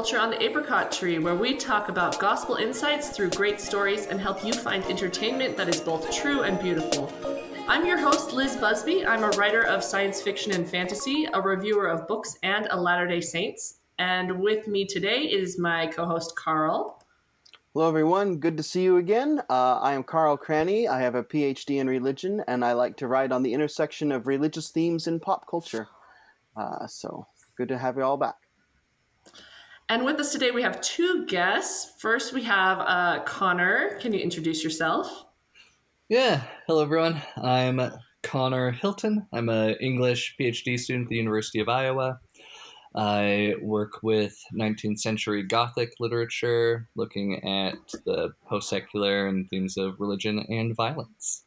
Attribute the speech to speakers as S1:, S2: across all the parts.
S1: Culture on the Apricot Tree, where we talk about gospel insights through great stories and help you find entertainment that is both true and beautiful. I'm your host, Liz Busby. I'm a writer of science fiction and fantasy, a reviewer of books, and a Latter-day Saints. And with me today is my co-host, Carl.
S2: Hello, everyone. Good to see you again. I am Carl Cranny. I have a PhD in religion, and I like to write on the intersection of religious themes in pop culture. So good to have you all back.
S1: And with us today, we have two guests. First, we have Connor. Can you introduce yourself?
S3: Yeah, hello everyone. I'm Connor Hilton. I'm an English PhD student at the University of Iowa. I work with 19th century Gothic literature, looking at the post-secular and themes of religion and violence.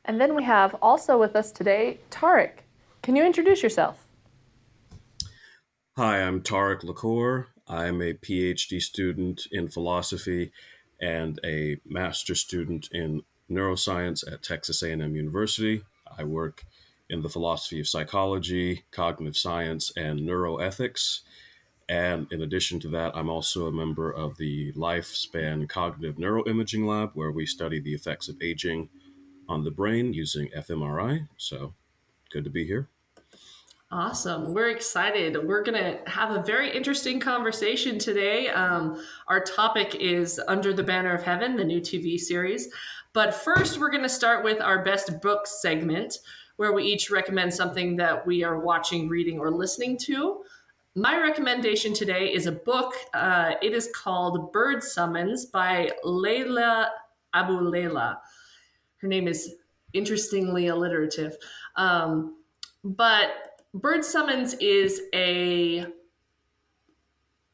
S4: And then we have also with us today, Tarek. Can you introduce yourself?
S5: Hi, I'm Tarek Lacour. I'm a PhD student in philosophy and a master's student in neuroscience at Texas A&M University. I work in the philosophy of psychology, cognitive science, and neuroethics. And in addition to that, I'm also a member of the Lifespan Cognitive Neuroimaging Lab, where we study the effects of aging on the brain using fMRI. So good to be here.
S1: Awesome. We're excited. We're going to have a very interesting conversation today. Our topic is Under the Banner of Heaven, the new TV series. But first, we're going to start with our best book segment, where we each recommend something that we are watching, reading, or listening to. My recommendation today is a book. It is called Bird Summons by Layla Abu Layla. Her name is interestingly alliterative. But Bird Summons is a,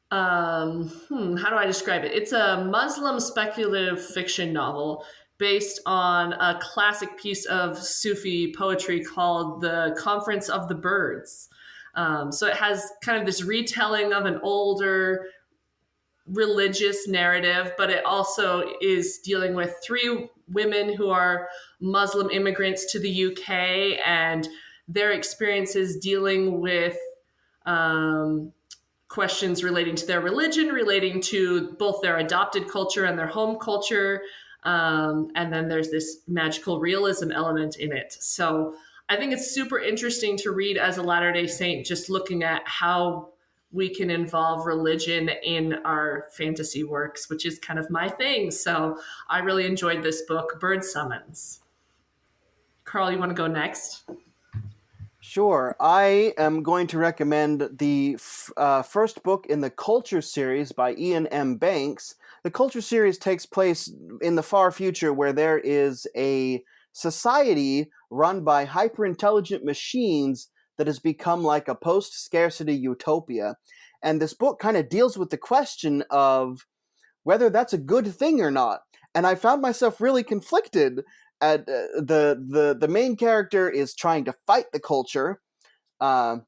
S1: how do I describe it? It's a Muslim speculative fiction novel based on a classic piece of Sufi poetry called The Conference of the Birds. So it has kind of this retelling of an older religious narrative, but it also is dealing with three women who are Muslim immigrants to the UK and their experiences dealing with questions relating to their religion, relating to both their adopted culture and their home culture. And then there's this magical realism element in it. So I think it's super interesting to read as a Latter-day Saint, just looking at how we can involve religion in our fantasy works, which is kind of my thing. So I really enjoyed this book, Bird Summons. Carl, you want to go next?
S2: Sure. I am going to recommend the first book in the Culture series by Ian M. Banks. The Culture series takes place in the far future, where there is a society run by hyper-intelligent machines that has become like a post-scarcity utopia. And this book kind of deals with the question of whether that's a good thing or not. And I found myself really conflicted at the main character is trying to fight the culture, and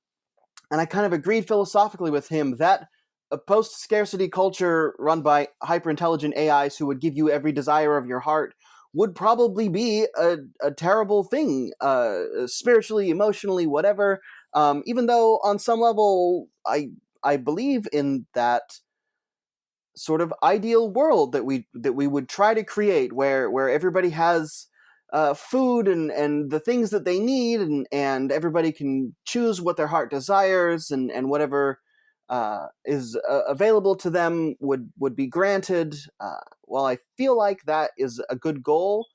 S2: I kind of agreed philosophically with him that a post-scarcity culture run by hyper-intelligent AIs who would give you every desire of your heart would probably be a terrible thing, spiritually, emotionally, whatever. Even though on some level I believe in that sort of ideal world that we would try to create, where everybody has food and the things that they need, and everybody can choose what their heart desires, and whatever is available to them would be granted. While I feel like that is a good goal,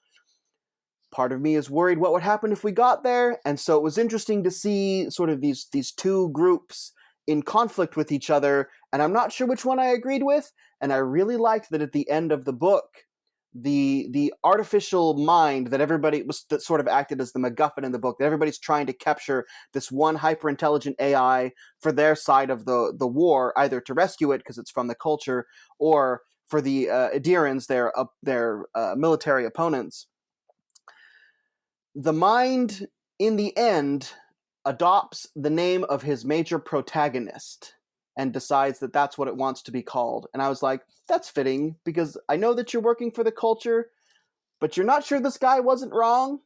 S2: part of me is worried what would happen if we got there. And so it was interesting to see sort of these two groups in conflict with each other, and I'm not sure which one I agreed with. And I really liked that at the end of the book, the artificial mind that sort of acted as the MacGuffin in the book, that everybody's trying to capture this one hyper-intelligent AI for their side of the war, either to rescue it because it's from the culture, or for the Adirans, their military opponents. The mind, in the end, adopts the name of his major protagonist and decides that that's what it wants to be called. And I was like, that's fitting, because I know that you're working for the culture, but you're not sure this guy wasn't wrong.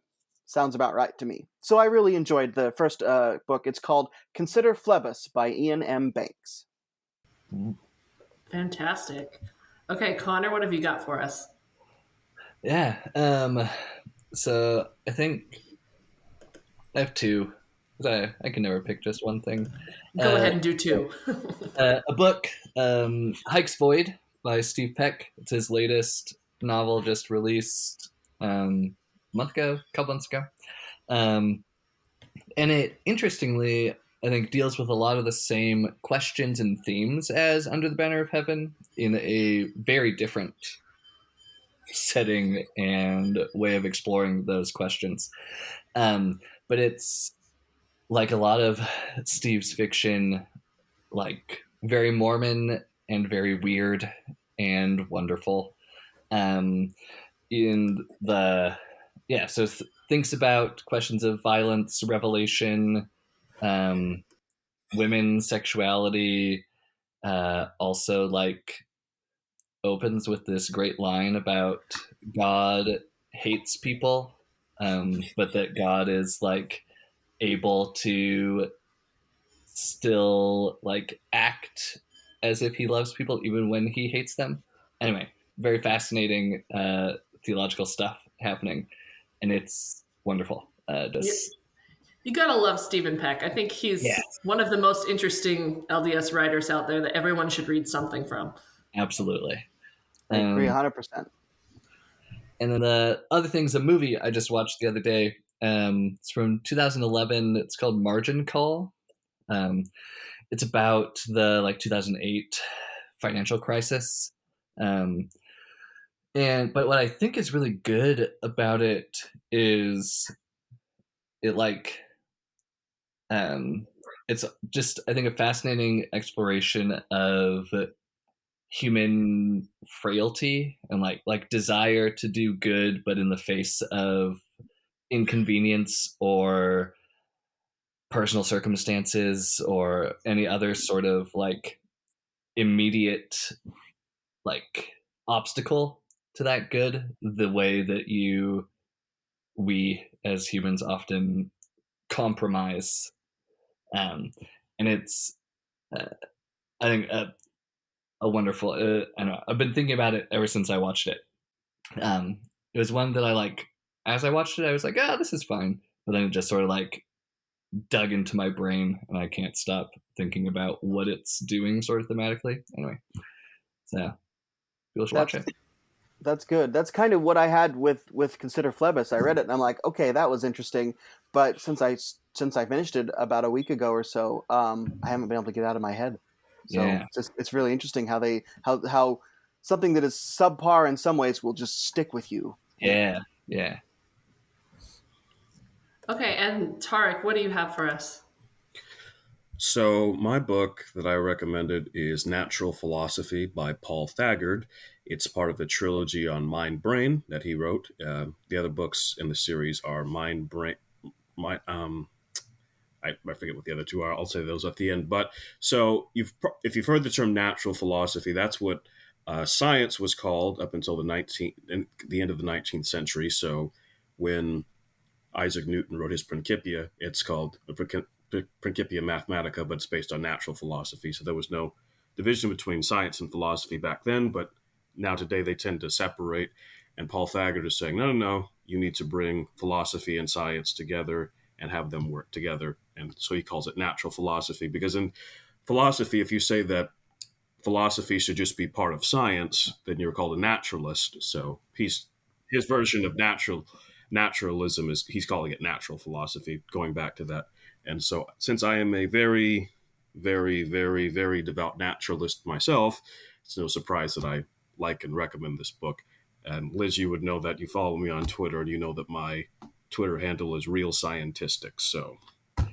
S2: Sounds about right to me. So I really enjoyed the first book. It's called Consider Phlebas by Ian M. Banks.
S1: Fantastic. Okay, Connor, what have you got for us?
S3: Yeah. So I think I have two. 'Cause I can never pick just one thing.
S1: Go
S3: Uh,
S1: ahead and do two.
S3: a book, Hike's Void by Steve Peck. It's his latest novel, just released a month ago, a couple months ago. And it, interestingly, I think deals with a lot of the same questions and themes as Under the Banner of Heaven in a very different setting and way of exploring those questions. But it's like a lot of Steve's fiction, like very Mormon and very weird and wonderful. In the so thinks about questions of violence, revelation, um, women's sexuality. Also, like opens with this great line about God hates people, but that God is like able to still like act as if he loves people even when he hates them. Anyway, very fascinating theological stuff happening, and it's wonderful.
S1: you,
S3: Just
S1: you gotta love Stephen Peck. I think
S3: yeah,
S1: he's one of the most interesting LDS writers out there that everyone should read something from.
S3: absolutely.
S2: I agree
S3: Um,
S2: 100%.
S3: and then the other thing's a movie I just watched the other day. It's from 2011. It's called Margin Call. Um, it's about the like 2008 financial crisis. Um, but what I think is really good about it is it like it's just I think a fascinating exploration of human frailty and like desire to do good, but in the face of inconvenience or personal circumstances or any other sort of like immediate like obstacle to that good, the way that we as humans often compromise. And it's uh, I think a wonderful I don't know, I've been thinking about it ever since I watched it. It was one that I like as I watched it I was like, this is fine, but then it just sort of like dug into my brain and I can't stop thinking about what it's doing sort of thematically. Anyway, so people should watch
S2: That's
S3: it.
S2: that's good. That's kind of what I had with Consider Phlebas. I read it and I'm like, okay, that was interesting, but since I finished it about a week ago or so, I haven't been able to get it out of my head. So
S3: Yeah,
S2: it's really interesting how something that is subpar in some ways will just stick with you.
S3: yeah.
S1: Okay, and Tarek, what do you have for us?
S5: So, my book that I recommended is Natural Philosophy by Paul Thagard. It's part of the trilogy on mind brain that he wrote. The other books in the series are Mind Brain. I forget what the other two are. I'll say those at the end. But so if you've heard the term natural philosophy, that's what science was called up until the end of the 19th century. So when Isaac Newton wrote his Principia, it's called the Principia Mathematica, but it's based on natural philosophy. So there was no division between science and philosophy back then, but now today they tend to separate. And Paul Thagard is saying, no, you need to bring philosophy and science together and have them work together. And so he calls it natural philosophy, because in philosophy, if you say that philosophy should just be part of science, then you're called a naturalist. So his version of naturalism is he's calling it natural philosophy, going back to that. And so since I am a very, very, very, very devout naturalist myself, it's no surprise that I like and recommend this book. And Liz, you would know that. You follow me on Twitter, and you know that my Twitter handle is Real Scientistics. So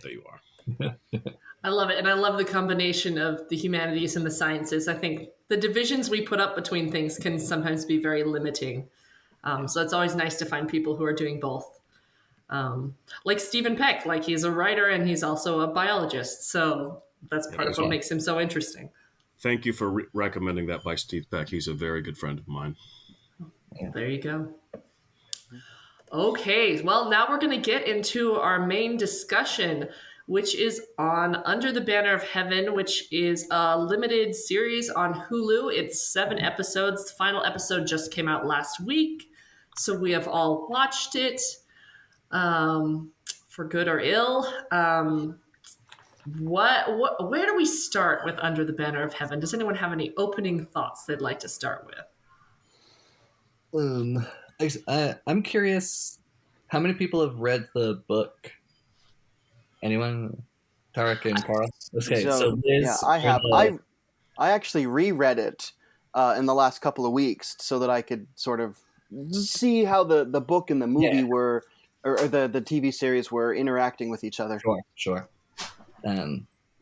S5: there you are.
S1: I love it. And I love the combination of the humanities and the sciences. I think the divisions we put up between things can sometimes be very limiting. So it's always nice to find people who are doing both. Like Stephen Peck, like he's a writer and he's also a biologist. So that's part of what makes him so interesting.
S5: Thank you for recommending that by Steve Peck. He's a very good friend of mine.
S1: There you go. Okay, well, now we're going to get into our main discussion. which is on Under the Banner of Heaven, which is a limited series on Hulu. It's 7 episodes. The final episode just came out last week, so we have all watched it, for good or ill. Where do we start with Under the Banner of Heaven? Does anyone have any opening thoughts they'd like to start with?
S3: I'm curious, how many people have read the book? Anyone? Tarek and Carl? Okay, so Liz,
S2: I have. I actually reread it in the last couple of weeks so that I could sort of see how the book and the movie were, or the TV series were interacting with each other.
S3: Sure.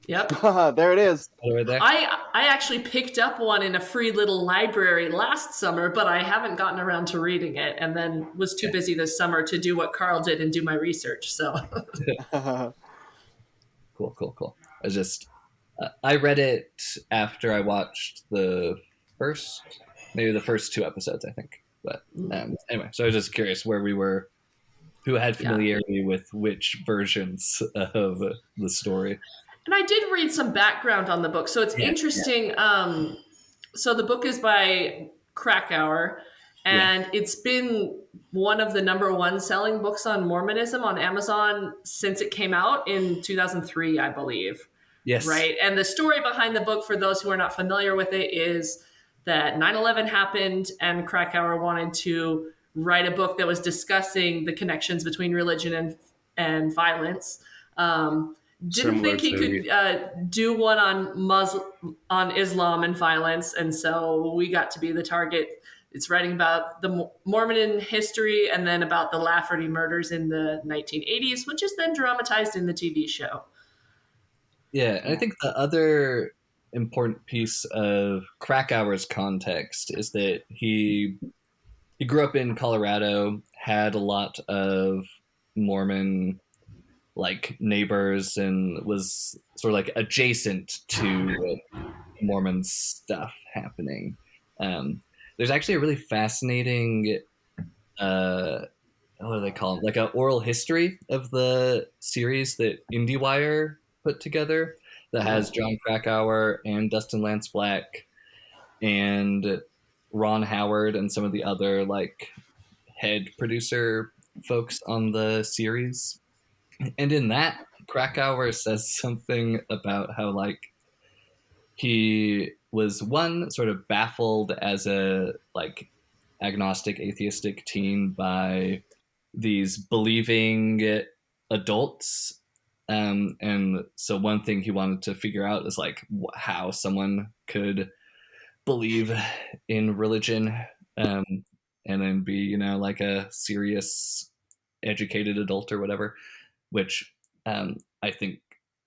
S1: Yep.
S2: There it is.
S3: Right there.
S1: I actually picked up one in a free little library last summer, but I haven't gotten around to reading it, and then was too busy this summer to do what Carl did and do my research. So
S3: Cool. I read it after I watched the first 2 episodes, I think. But anyway, so I was just curious where we were, who had familiarity with which versions of the story.
S1: And I did read some background on the book, so it's interesting. So the book is by Krakauer, and it's been one of the #1 selling books on Mormonism on Amazon since it came out in 2003, I believe.
S3: Yes.
S1: Right. And the story behind the book, for those who are not familiar with it, is that 9/11 happened, and Krakauer wanted to write a book that was discussing the connections between religion and violence. Didn't think he could do one on Islam and violence, and so we got to be the target. It's writing about the Mormon history and then about the Lafferty murders in the 1980s, which is then dramatized in the TV show.
S3: Yeah, and I think the other important piece of Krakauer's context is that he grew up in Colorado, had a lot of Mormon neighbors, and was sort of adjacent to Mormon stuff happening. There's actually a really fascinating what do they call it? An oral history of the series that IndieWire put together that has John Krakauer and Dustin Lance Black and Ron Howard and some of the other head producer folks on the series. And in that, Krakauer says something about how he was sort of baffled as a agnostic, atheistic teen by these believing adults. And so one thing he wanted to figure out is how someone could believe in religion and then be, a serious, educated adult or whatever, which I think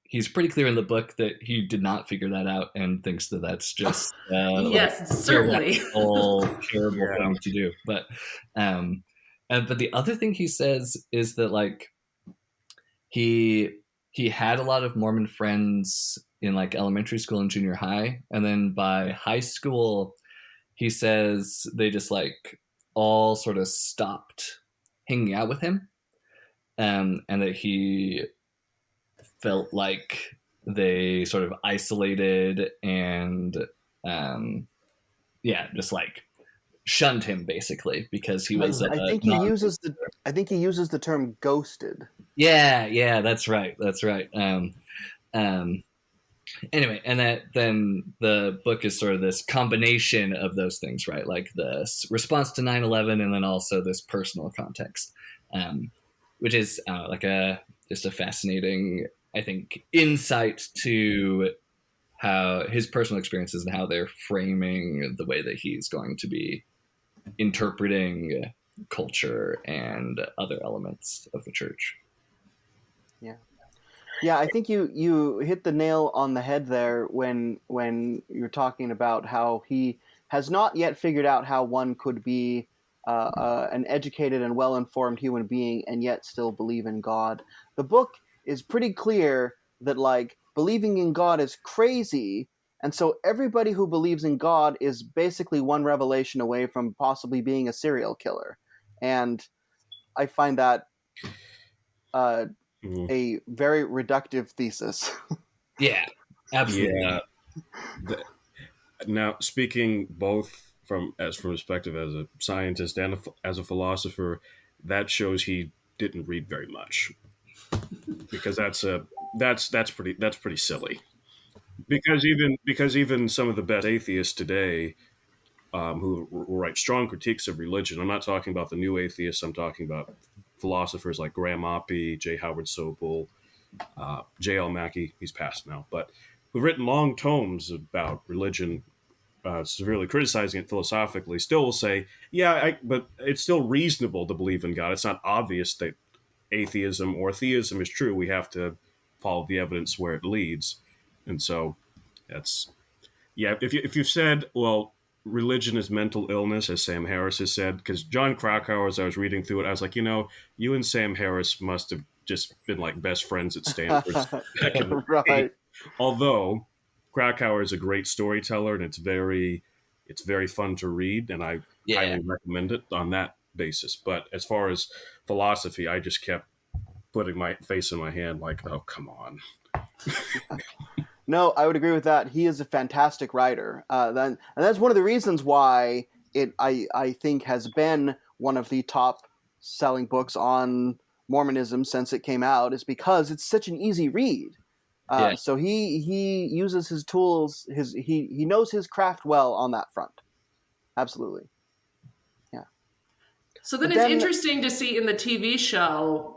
S3: he's pretty clear in the book that he did not figure that out and thinks that that's just
S1: yes, certainly
S3: terrible thing to do. But the other thing he says is that he had a lot of Mormon friends in elementary school and junior high, and then by high school he says they just all sort of stopped hanging out with him, and that he felt like they sort of isolated and just shunned him basically because he was
S2: I think he uses the term ghosted.
S3: Yeah, that's right. Anyway, and then the book is sort of this combination of those things, right? The response to 9/11 and then also this personal context, which is just a fascinating, I think, insight to how his personal experiences and how they're framing the way that he's going to be interpreting culture and other elements of the church.
S2: Yeah, I think you hit the nail on the head there when you're talking about how he has not yet figured out how one could be an educated and well-informed human being and yet still believe in God. The book is pretty clear that believing in God is crazy, and so everybody who believes in God is basically one revelation away from possibly being a serial killer. And I find that a very reductive thesis.
S3: Yeah, absolutely.
S5: Yeah. Now, speaking both from perspective as a scientist and as a philosopher, that shows he didn't read very much, because that's pretty silly. Because even some of the best atheists today, who write strong critiques of religion. I'm not talking about the new atheists. I'm talking about philosophers like Graham Oppy, J. Howard Sopel, J.L. Mackie. He's passed now, but who've written long tomes about religion, severely criticizing it philosophically, still will say, yeah, but it's still reasonable to believe in God. It's not obvious that atheism or theism is true. We have to follow the evidence where it leads. And so that's, yeah, if you've said, well, religion is mental illness, as Sam Harris has said, because John Krakauer, as I was reading through it, I was like, you and Sam Harris must have just been like best friends at Stanford back in the day.
S2: Right.
S5: Although Krakauer is a great storyteller, and it's very fun to read, and I highly recommend it on that basis. But as far as philosophy, I just kept putting my face in my hand, like, oh, come on.
S2: No, I would agree with that. He is a fantastic writer. And that's one of the reasons why I think has been one of the top selling books on Mormonism since it came out, is because it's such an easy read. So he uses his tools. He knows his craft well on that front. Absolutely. Yeah.
S1: So then it's interesting to see in the TV show.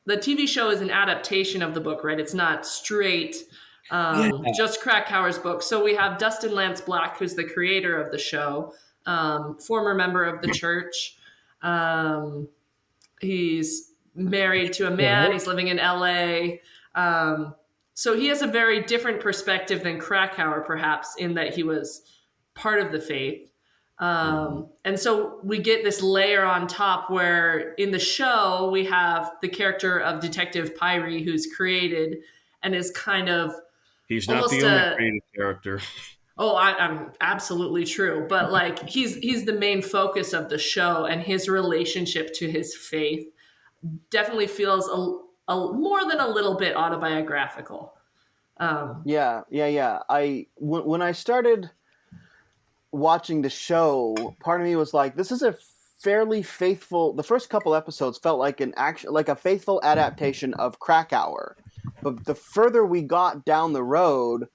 S1: The TV show is an adaptation of the book, right? It's not straight just Krakauer's book. So we have Dustin Lance Black, who's the creator of the show, former member of the church. He's married to a man. He's living in LA. So he has a very different perspective than Krakauer, perhaps, in that he was part of the faith. And so we get this layer on top where in the show we have the character of Detective Pyrie, who's created and is kind of
S5: he's not the only created character.
S1: Oh, I'm absolutely true. But like he's the main focus of the show, and his relationship to his faith definitely feels a more than a little bit autobiographical.
S2: Yeah. When I started watching the show, part of me was like, this is a fairly faithful, the first couple episodes felt like a faithful adaptation of Krakauer. But the further we got down the road,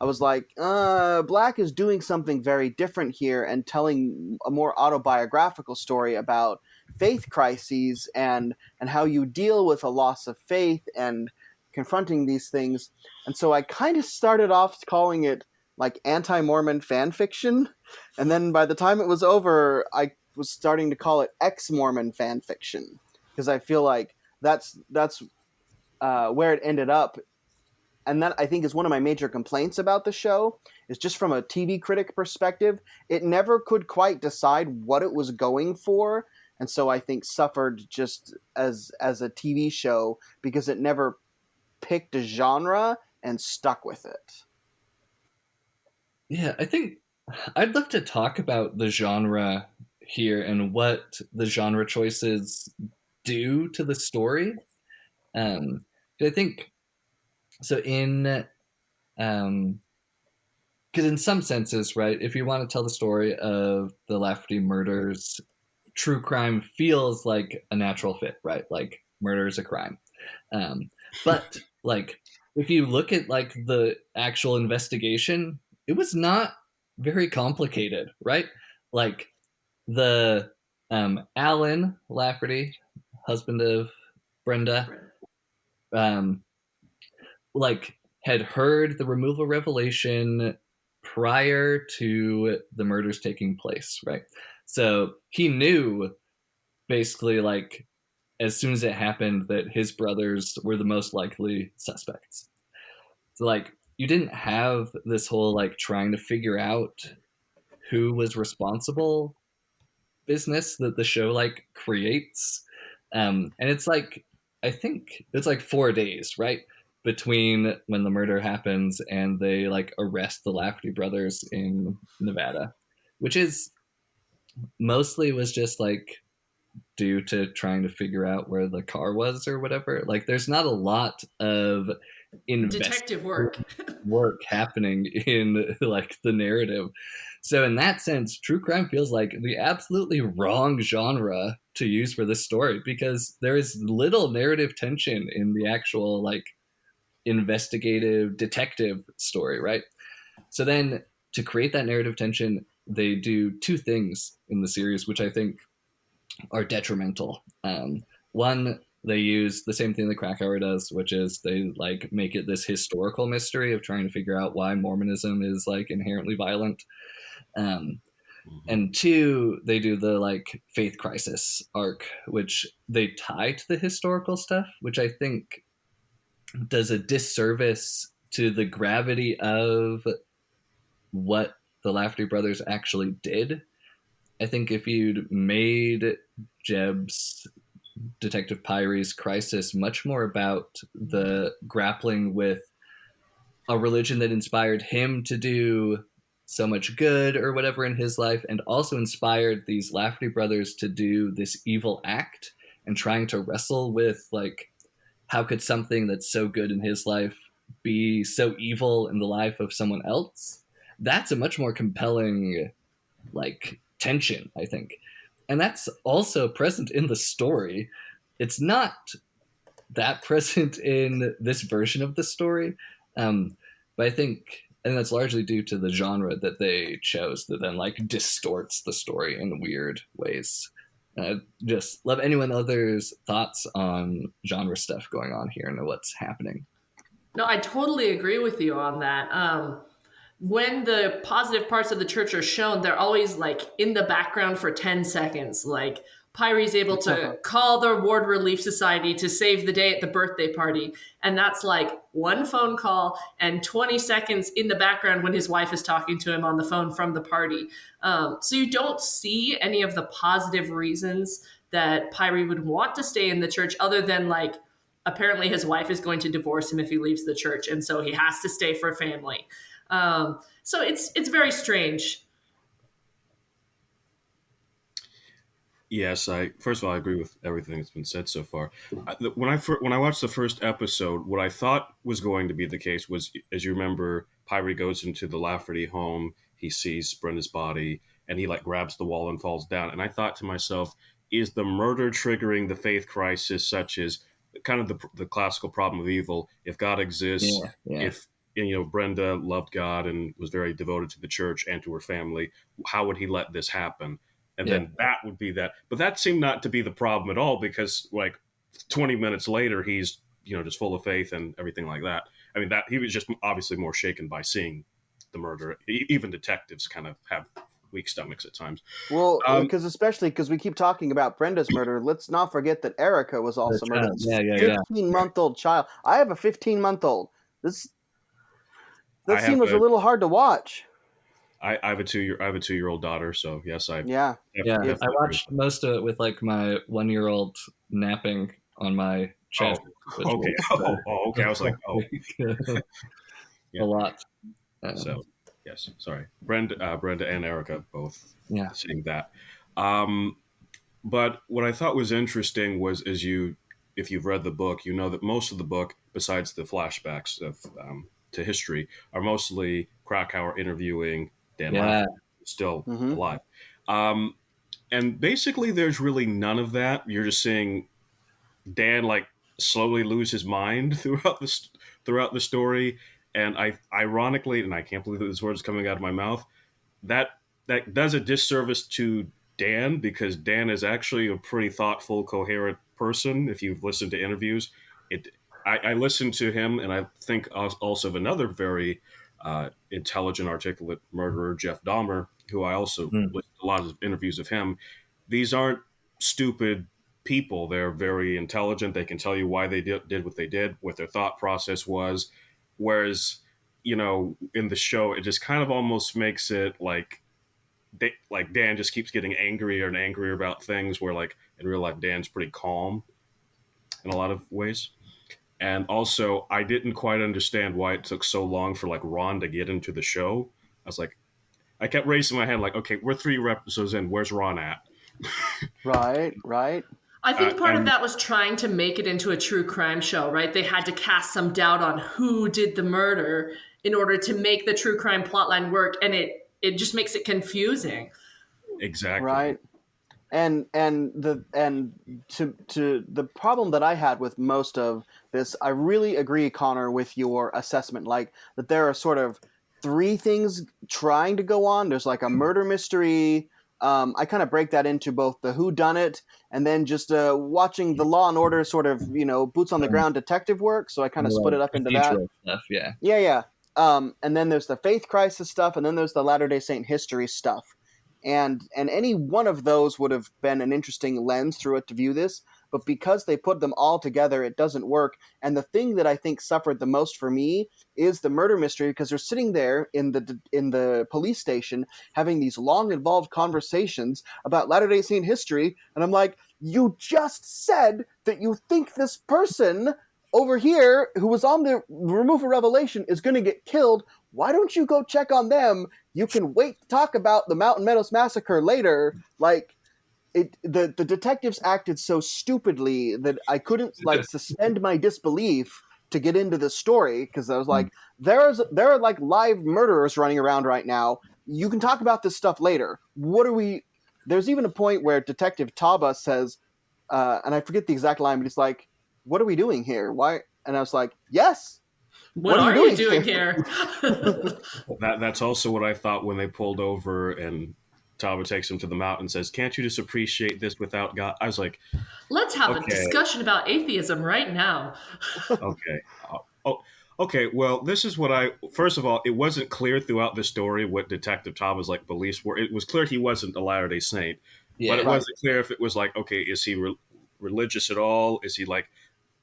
S2: I was like, Black is doing something very different here and telling a more autobiographical story about faith crises and how you deal with a loss of faith and confronting these things. And so I kind of started off calling it like anti-Mormon fan fiction, and then by the time it was over, I was starting to call it ex-Mormon fan fiction, because I feel like that's where it ended up. And that, I think, is one of my major complaints about the show, is just from a TV critic perspective, it never could quite decide what it was going for, and so I think suffered just as a TV show because it never picked a genre and stuck with it.
S3: Yeah, I think I'd love to talk about the genre here and what the genre choices do to the story. I think so because in some senses, right, if you want to tell the story of the Lafferty murders, true crime feels like a natural fit, right? Like murder is a crime. But like if you look at like the actual investigation, it was not very complicated, right? Like the Alan Lafferty, husband of Brenda, like had heard the removal revelation prior to the murders taking place, right? So he knew basically like as soon as it happened that his brothers were the most likely suspects. So like you didn't have this whole like trying to figure out who was responsible business that the show like creates. And it's like I think it's like 4 days, right? Between when the murder happens and they like arrest the Lafferty brothers in Nevada, which is mostly was just like due to trying to figure out where the car was or whatever. Like, there's not a lot of
S1: Detective work.
S3: work happening in like the narrative. So in that sense, true crime feels like the absolutely wrong genre to use for this story, because there is little narrative tension in the actual like investigative detective story, right? So then to create that narrative tension, they do two things in the series which I think are detrimental. One, they use the same thing that Krakauer does, which is they like make it this historical mystery of trying to figure out why Mormonism is like inherently violent. And two, they do the like faith crisis arc, which they tie to the historical stuff, which I think does a disservice to the gravity of what the Lafferty brothers actually did. I think if you'd made Jeb's Detective Pyrie's crisis much more about the grappling with a religion that inspired him to do so much good or whatever in his life, and also inspired these Lafferty brothers to do this evil act, and trying to wrestle with like, how could something that's so good in his life be so evil in the life of someone else? That's a much more compelling like tension, I think. And that's also present in the story. It's not that present in this version of the story. But I think, and that's largely due to the genre that they chose that then like distorts the story in weird ways. Just love anyone other's thoughts on genre stuff going on here and what's happening.
S1: No, I totally agree with you on that. When the positive parts of the church are shown, they're always like in the background for 10 seconds. Like Pyrie's able to call the Ward Relief Society to save the day at the birthday party. And that's like one phone call and 20 seconds in the background when his wife is talking to him on the phone from the party. So you don't see any of the positive reasons that Pyrie would want to stay in the church, other than like, apparently his wife is going to divorce him if he leaves the church. And so he has to stay for family. So it's very strange.
S5: Yes, first of all, I agree with everything that's been said so far. When I watched the first episode, what I thought was going to be the case was, as you remember, Pyrie goes into the Lafferty home, he sees Brenda's body, and he like grabs the wall and falls down. And I thought to myself, is the murder triggering the faith crisis, such as kind of the classical problem of evil? If God exists, if Brenda loved God and was very devoted to the church and to her family, how would he let this happen? And then that would be that. But that seemed not to be the problem at all, because like 20 minutes later, he's, just full of faith and everything like that. I mean, that he was just obviously more shaken by seeing the murder. Even detectives kind of have weak stomachs at times.
S2: Well, because we keep talking about Brenda's murder, let's not forget that Erica was also murdered. 15-month-old child. I have a 15-month-old. That scene was a little hard to watch.
S5: I have a 2-year-old daughter, so yes, I
S3: watched most of it with like my 1-year-old napping on my chest.
S5: Okay. Okay. I was like,
S3: a lot.
S5: So yes, sorry, Brenda and Erica both seeing that. But what I thought was interesting was, if you've read the book, you know that most of the book, besides the flashbacks of to history, are mostly Krakauer interviewing Dan Lafferty, still alive. And basically there's really none of that. You're just seeing Dan like slowly lose his mind throughout the story. And ironically, and I can't believe that this word is coming out of my mouth, that does a disservice to Dan, because Dan is actually a pretty thoughtful, coherent person. If you've listened to interviews, I listened to him, and I think also of another very intelligent, articulate murderer, Jeff Dahmer, who I also listened to a lot of interviews of him. These aren't stupid people. They're very intelligent. They can tell you why they did what they did, what their thought process was. Whereas, in the show, it just kind of almost makes it like Dan just keeps getting angrier and angrier about things, where like in real life, Dan's pretty calm in a lot of ways. And also, I didn't quite understand why it took so long for like Ron to get into the show. I kept raising my hand like, okay, we're 3 episodes in. Where's Ron at?
S2: Right.
S1: I think part of
S5: And
S1: that was trying to make it into a true crime show, right? They had to cast some doubt on who did the murder in order to make the true crime plotline work, and it just makes it confusing.
S5: exactly.
S2: Right. And to the problem that I had with most of this, I really agree, Connor, with your assessment. Like that, there are sort of three things trying to go on. There's like a murder mystery. I kind of break that into both the who done it and then just watching the Law and Order sort of boots on the ground detective work. So I kind of
S3: More
S2: split
S3: like
S2: it up into that.
S3: procedural stuff. Yeah.
S2: Yeah. And then there's the faith crisis stuff, and then there's the Latter-day Saint history stuff. And any one of those would have been an interesting lens through it to view this, but because they put them all together, it doesn't work. And the thing that I think suffered the most for me is the murder mystery, because they're sitting there in the police station having these long, involved conversations about Latter-day Saint history, and I'm like, you just said that you think this person over here who was on the remove a revelation is going to get killed. Why don't you go check on them? You can wait to talk about the Mountain Meadows massacre later. Like the detectives acted so stupidly that I couldn't like suspend my disbelief to get into the story, because I was like, there are like live murderers running around right now. You can talk about this stuff later. What are we? There's even a point where Detective Taba says, and I forget the exact line, but he's like, "What are we doing here? Why?" And I was like, "Yes,
S1: What are you doing here?
S5: That's also what I thought when they pulled over and Taba takes him to the mountain and says, "Can't you just appreciate this without God?" I was like,
S1: Let's have a
S5: okay,
S1: discussion about atheism right now.
S5: okay. Oh, okay. Well, this is what first of all, it wasn't clear throughout the story what Detective Taba's like beliefs were. It was clear he wasn't a Latter-day Saint,
S3: Yeah.
S5: but it wasn't clear if it was like, okay, is he religious at all? Is he like,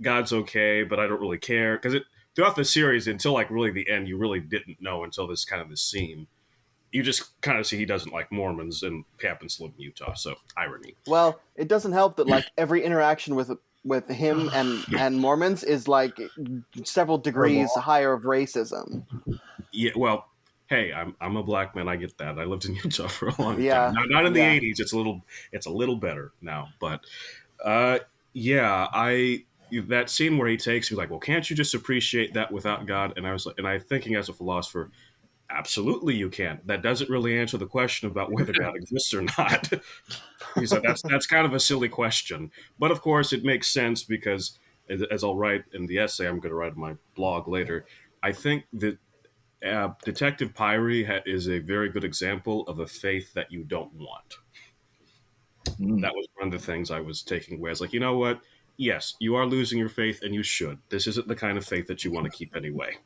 S5: God's okay, but I don't really care? Because throughout the series, until like really the end, you really didn't know until this kind of this scene. You just kind of see he doesn't like Mormons and happens to live in Utah. So irony.
S2: Well, it doesn't help that like every interaction with him and Mormons is like several degrees higher of racism.
S5: Yeah. Well, hey, I'm a black man. I get that. I lived in Utah for a long
S2: Yeah,
S5: time. Not in the
S2: yeah.
S5: '80s. It's a little better now. But yeah, that scene where he takes me like, well, can't you just appreciate that without God? And I was like, and I thinking as a philosopher, absolutely you can. That doesn't really answer the question about whether God exists or not. He said that's kind of a silly question, but of course it makes sense because, as I'll write in the essay I'm going to write on my blog later, I think that Detective Pyrie is a very good example of a faith that you don't want. That was one of the things I was taking away. I was like, you know what? Yes, you are losing your faith, and you should. This isn't the kind of faith that you want to keep anyway.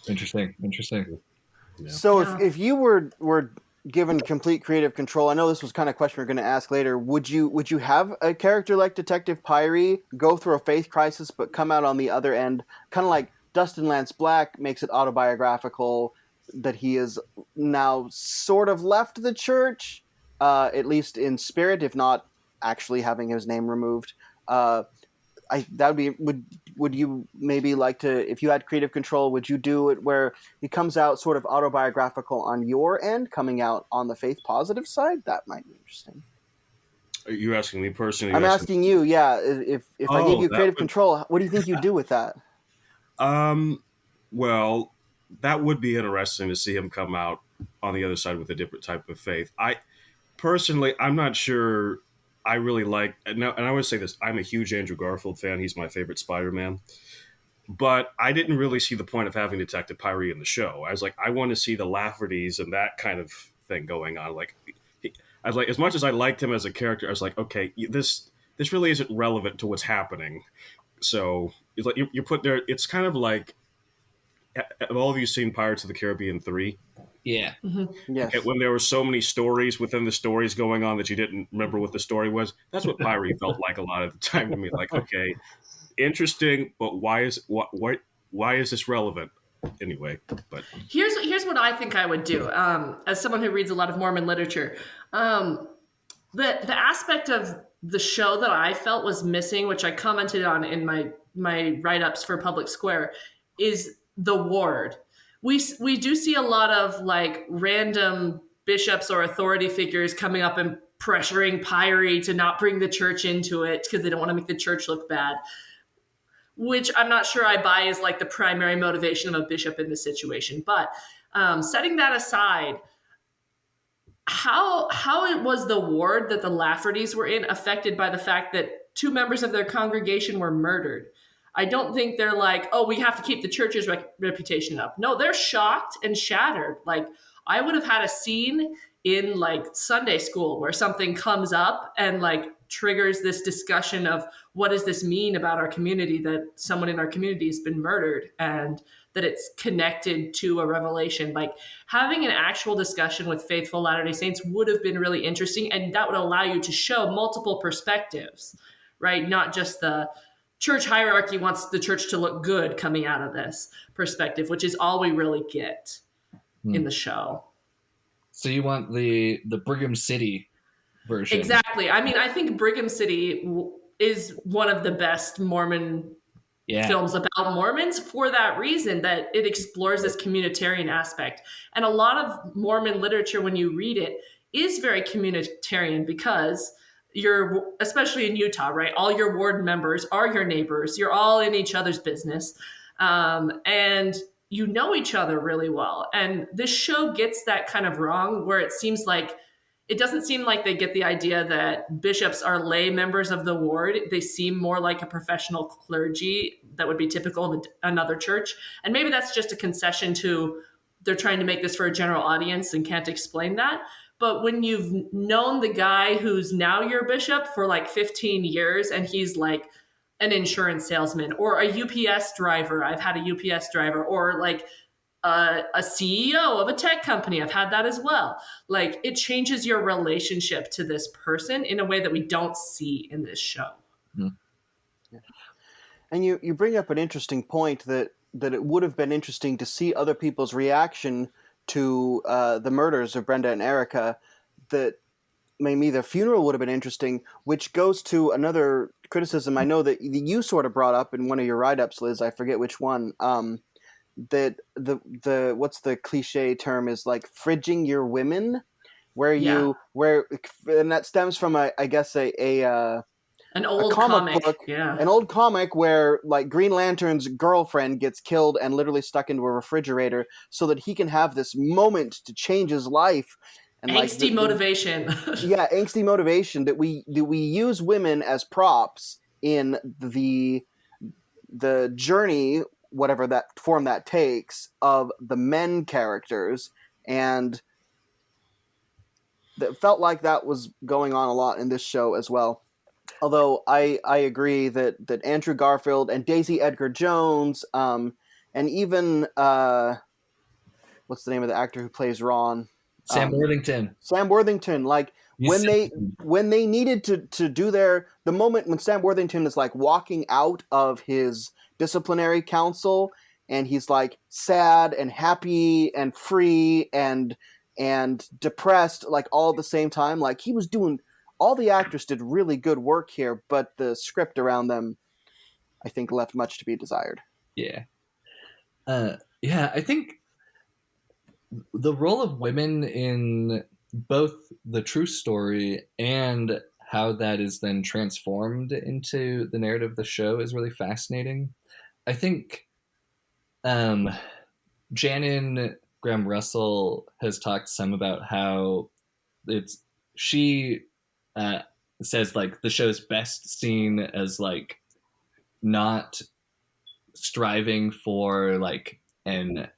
S3: Interesting.
S5: Yeah.
S2: So if you were given complete creative control, I know this was kind of a question we're going to ask later. Would you have a character like Detective Pyrie go through a faith crisis but come out on the other end, kind of like Dustin Lance Black makes it autobiographical, that he is now sort of left the church, at least in spirit, if not actually having his name removed. Would you maybe like to, if you had creative control, would you do it where he comes out sort of autobiographical on your end, coming out on the faith positive side? That might be interesting.
S5: Are you asking me personally?
S2: I'm asking you, yeah. If I gave you creative control, what do you think you'd do with that?
S5: Well, that would be interesting to see him come out on the other side with a different type of faith. Personally, I'm not sure I really like, and I would say this, I'm a huge Andrew Garfield fan. He's my favorite Spider-Man. But I didn't really see the point of having Detective Pyrie in the show. I was like, I want to see the Laffertys and that kind of thing going on. Like, I was like, as much as I liked him as a character, I was like, okay, this really isn't relevant to what's happening. So it's like you put there. It's kind of like, have all of you seen Pirates of the Caribbean 3?
S3: Yeah.
S1: Mm-hmm.
S2: Yes.
S5: When there were so many stories within the stories going on that you didn't remember what the story was. That's what Pyrie felt like a lot of the time to me. Like, okay, interesting, but why is this relevant anyway? But
S1: Here's what I think I would do, as someone who reads a lot of Mormon literature. The aspect of the show that I felt was missing, which I commented on in my write-ups for Public Square, is the ward. We do see a lot of like random bishops or authority figures coming up and pressuring Pyrie to not bring the church into it because they don't want to make the church look bad, which I'm not sure I buy is like the primary motivation of a bishop in this situation. But setting that aside, how it was the ward that the Laffertys were in affected by the fact that 2 members of their congregation were murdered? I don't think they're like, oh, we have to keep the church's reputation up. No, they're shocked and shattered. Like, I would have had a scene in like Sunday school where something comes up and like triggers this discussion of what does this mean about our community, that someone in our community has been murdered and that it's connected to a revelation. Like, having an actual discussion with faithful Latter-day Saints would have been really interesting, and that would allow you to show multiple perspectives, right? Not just the church hierarchy wants the church to look good coming out of this perspective, which is all we really get in the show.
S3: So you want the Brigham City version?
S1: Exactly. I mean, I think Brigham City is one of the best Mormon films about Mormons for that reason, that it explores this communitarian aspect. And a lot of Mormon literature, when you read it, is very communitarian because you're, especially in Utah, right? All your ward members are your neighbors. You're all in each other's business. And you know each other really well. And this show gets that kind of wrong, where it seems like, it doesn't seem like they get the idea that bishops are lay members of the ward. They seem more like a professional clergy that would be typical of another church. And maybe that's just a concession to, they're trying to make this for a general audience and can't explain that. But when you've known the guy who's now your bishop for like 15 years and he's like an insurance salesman or a UPS driver, I've had a UPS driver, or like a CEO of a tech company, I've had that as well. Like, it changes your relationship to this person in a way that we don't see in this show.
S2: Mm-hmm. And you bring up an interesting point that it would have been interesting to see other people's reaction to the murders of Brenda and Erica. That maybe the funeral would have been interesting, which goes to another criticism I know that you sort of brought up in one of your write-ups, Liz. I forget which one. That the what's the cliche term is, like fridging your women, and that stems from an old comic book, an old comic where like Green Lantern's girlfriend gets killed and literally stuck into a refrigerator so that he can have this moment to change his life. And
S1: angsty motivation.
S2: Angsty motivation, that we use women as props in the journey, whatever that form that takes, of the men characters. And that felt like that was going on a lot in this show as well. Although I agree that Andrew Garfield and Daisy Edgar Jones, and even what's the name of the actor who plays Ron?
S3: Sam Worthington.
S2: Sam Worthington, like when they needed to do the moment when Sam Worthington is like walking out of his disciplinary council and he's like sad and happy and free and depressed, like all at the same time. Like, he was doing, all the actors did really good work here, but the script around them, I think, left much to be desired.
S3: Yeah. I think the role of women in both the true story and how that is then transformed into the narrative of the show is really fascinating. I think Janin Graham Russell has talked some about how she says like the show's best seen as like not striving for like an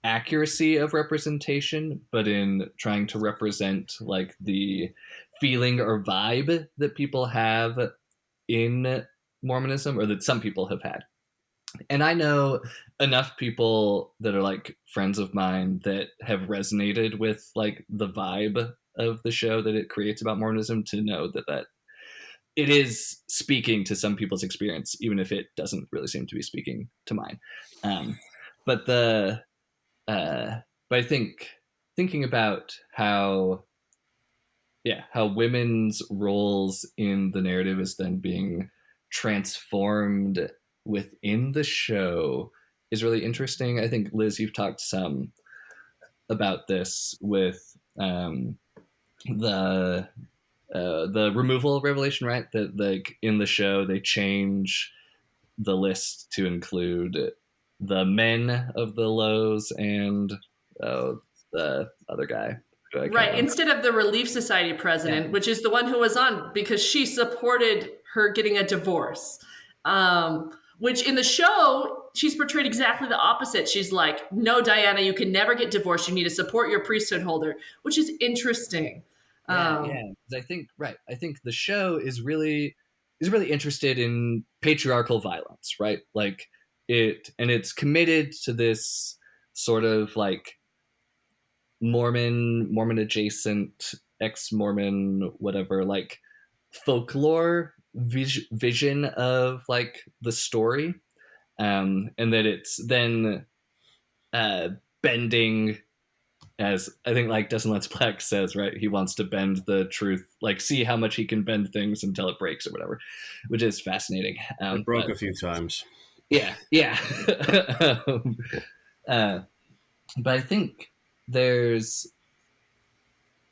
S3: accuracy of representation, but in trying to represent like the feeling or vibe that people have in Mormonism, or that some people have had. And I know enough people that are like friends of mine that have resonated with like the vibe of the show that it creates about Mormonism to know that it is speaking to some people's experience, even if it doesn't really seem to be speaking to mine. But I think thinking about how women's roles in the narrative is then being transformed within the show is really interesting. I think, Liz, you've talked some about this with the removal revelation, right? That like in the show they change the list to include the men of the Lows and the other guy.
S1: Right. Instead of the Relief Society president, which is the one who was on because she supported her getting a divorce. Which in the show, she's portrayed exactly the opposite. She's like, no, Diana, you can never get divorced. You need to support your priesthood holder, which is interesting.
S3: Yeah. I think the show is really interested in patriarchal violence, right? Like it's committed to this sort of like Mormon adjacent, ex-Mormon, whatever, like folklore vision of like the story, and that it's then bending, as I think like Doesn't Let's Black says, right? He wants to bend the truth, like see how much he can bend things until it breaks or whatever, which is fascinating.
S5: It broke a few times.
S3: Yeah. But I think there's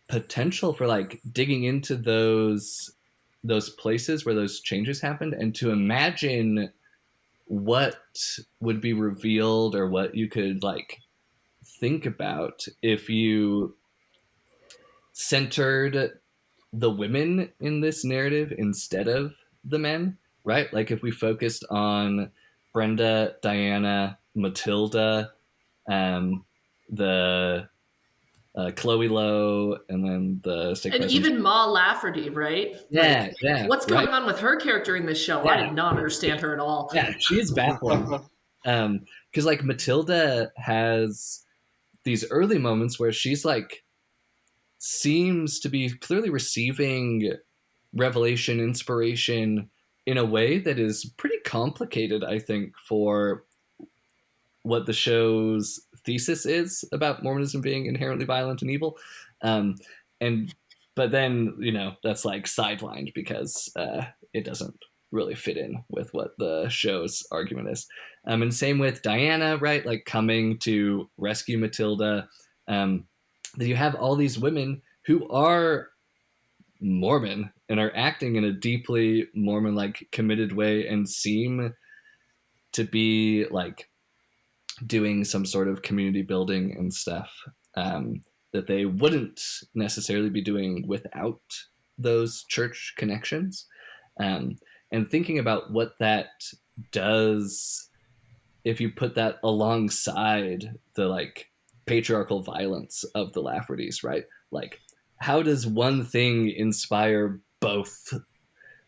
S3: potential for like digging into those places where those changes happened and to imagine what would be revealed or what you could like think about if you centered the women in this narrative instead of the men, right? Like if we focused on Brenda, Diana, Matilda, the Chloe Lowe, and then the state
S1: and
S3: president.
S1: Even Ma Lafferty, right?
S3: Yeah,
S1: What's going on with her character in this show? I did not understand her at all.
S3: Yeah, she's baffling. Because like Matilda has these early moments where she's like seems to be clearly receiving revelation, inspiration in a way that is pretty complicated, I think, for what the show's thesis is about Mormonism being inherently violent and evil. But then, that's like sidelined because it doesn't really fit in with what the show's argument is. And same with Diana, right? Like coming to rescue Matilda. That you have all these women who are Mormon and are acting in a deeply Mormon-like committed way and seem to be like doing some sort of community building and stuff that they wouldn't necessarily be doing without those church connections. And thinking about what that does if you put that alongside the like patriarchal violence of the Laffertys, right? Like, how does one thing inspire both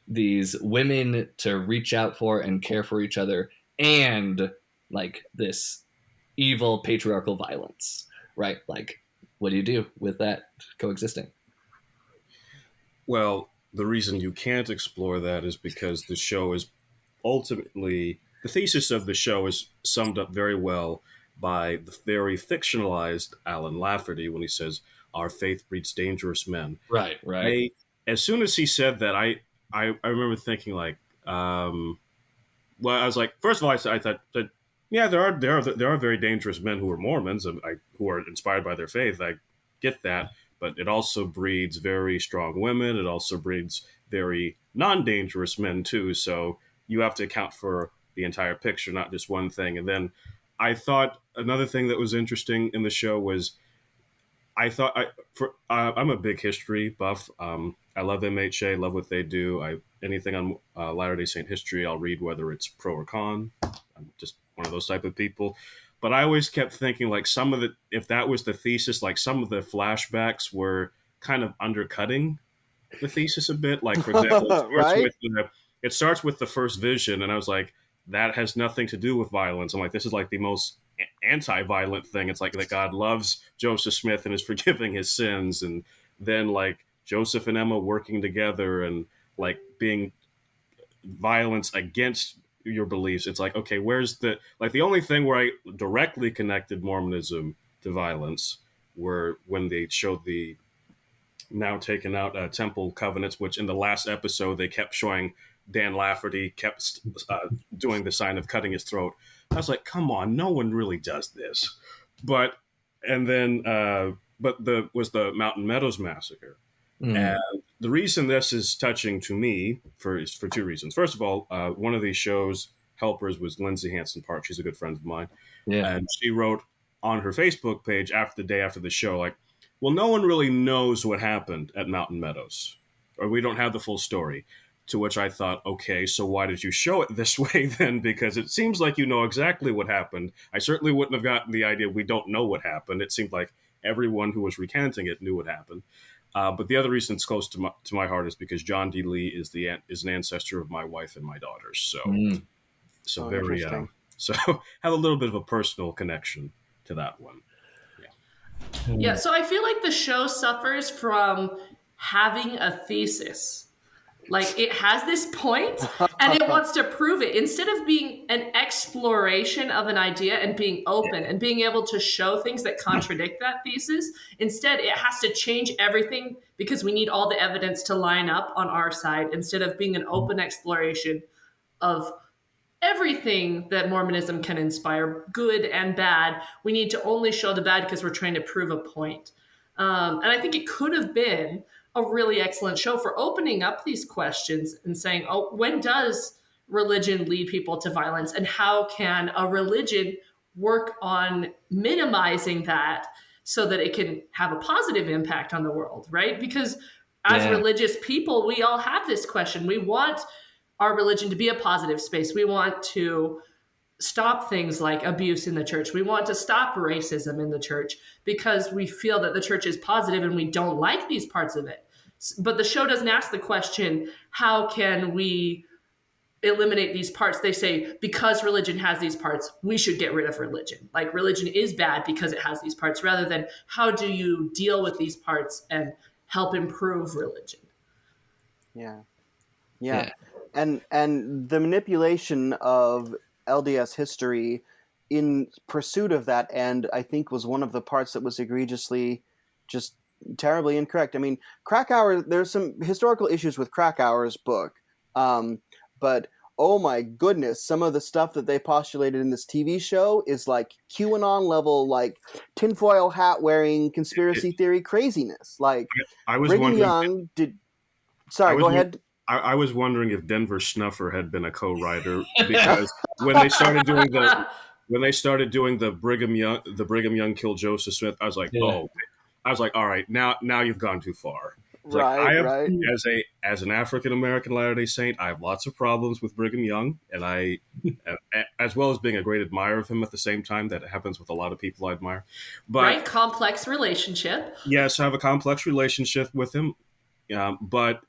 S3: these women to reach out for and care for each other and like this evil patriarchal violence, right? Like, what do you do with that coexisting?
S5: Well, the reason you can't explore that is because the show is ultimately, the thesis of the show is summed up very well by the very fictionalized Alan Lafferty when he says, "Our faith breeds dangerous men."
S3: Right.
S5: As soon as he said that, I remember thinking like, well, I was like, first of all, I thought that, yeah, there are very dangerous men who are Mormons and who are inspired by their faith. I get that, but it also breeds very strong women. It also breeds very non-dangerous men too. So you have to account for the entire picture, not just one thing. And then I thought another thing that was interesting in the show was I'm a big history buff. I love MHA, love what they do. Anything on Latter-day Saint history, I'll read whether it's pro or con. I'm just one of those type of people. But I always kept thinking like if that was the thesis, like some of the flashbacks were kind of undercutting the thesis a bit. Like, for example, it starts with the first vision, and I was like, that has nothing to do with violence. I'm like, this is like the most anti-violent thing. It's like that God loves Joseph Smith and is forgiving his sins, and then like Joseph and Emma working together and like being violence against your beliefs. It's like, okay, where's the only thing where I directly connected Mormonism to violence were when they showed the now taken out temple covenants, which in the last episode they kept showing Dan Lafferty kept doing the sign of cutting his throat. I was like, come on, no one really does this. And then but was the Mountain Meadows massacre.
S3: Mm.
S5: And the reason this is touching to me is for two reasons. First of all, one of these show's helpers was Lindsay Hansen Park. She's a good friend of mine.
S3: Yeah.
S5: And she wrote on her Facebook page after the day after the show, like, well, no one really knows what happened at Mountain Meadows, or we don't have the full story. To which I thought, okay, so why did you show it this way then? Because it seems like you know exactly what happened. I certainly wouldn't have gotten the idea we don't know what happened. It seemed like everyone who was recanting it knew what happened. But the other reason it's close to my heart is because John D. Lee is an ancestor of my wife and my daughters. So very so have a little bit of a personal connection to that one.
S1: Yeah, so I feel like the show suffers from having a thesis. Like, it has this point and it wants to prove it. Instead of being an exploration of an idea and being open and being able to show things that contradict that thesis, instead it has to change everything because we need all the evidence to line up on our side, instead of being an open exploration of everything that Mormonism can inspire, good and bad. We need to only show the bad because we're trying to prove a point. And I think it could have been a really excellent show for opening up these questions and saying, oh, when does religion lead people to violence? And how can a religion work on minimizing that so that it can have a positive impact on the world, right? Because as religious people, we all have this question. We want our religion to be a positive space. We want to stop things like abuse in the church. We want to stop racism in the church because we feel that the church is positive and we don't like these parts of it. But the show doesn't ask the question, how can we eliminate these parts? They say, because religion has these parts, we should get rid of religion. Like, religion is bad because it has these parts, rather than how do you deal with these parts and help improve religion?
S2: Yeah. And the manipulation of LDS history in pursuit of that end, I think, was one of the parts that was egregiously just terribly incorrect. I mean, Krakauer, there's some historical issues with Krakauer's book, but oh my goodness, some of the stuff that they postulated in this TV show is like QAnon level, like tinfoil hat wearing conspiracy theory craziness. Like,
S5: I was
S2: Brigham
S5: wondering.
S2: Young did. Sorry, go ahead.
S5: I was wondering if Denver Snuffer had been a co-writer, because when they started doing the Brigham Young killed Joseph Smith, I was like, all right, now you've gone too far.
S2: Right.
S5: As an African American Latter-day Saint, I have lots of problems with Brigham Young, and I, as well as being a great admirer of him at the same time. That happens with a lot of people I admire. But
S1: right, complex relationship.
S5: Yes, I have a complex relationship with him, but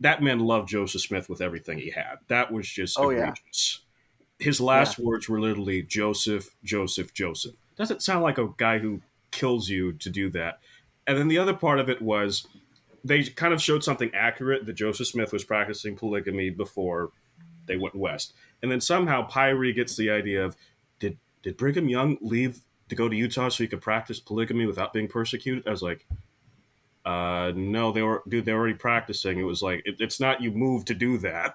S5: that man loved Joseph Smith with everything he had. That was just egregious. His last words were literally Joseph, Joseph, Joseph. Doesn't sound like a guy who kills you to do that. And then the other part of it was they kind of showed something accurate, that Joseph Smith was practicing polygamy before they went west. And then somehow Pyrie gets the idea of, did Brigham Young leave to go to Utah so he could practice polygamy without being persecuted? I was like, no, they were already practicing. It was like, it's not you move to do that.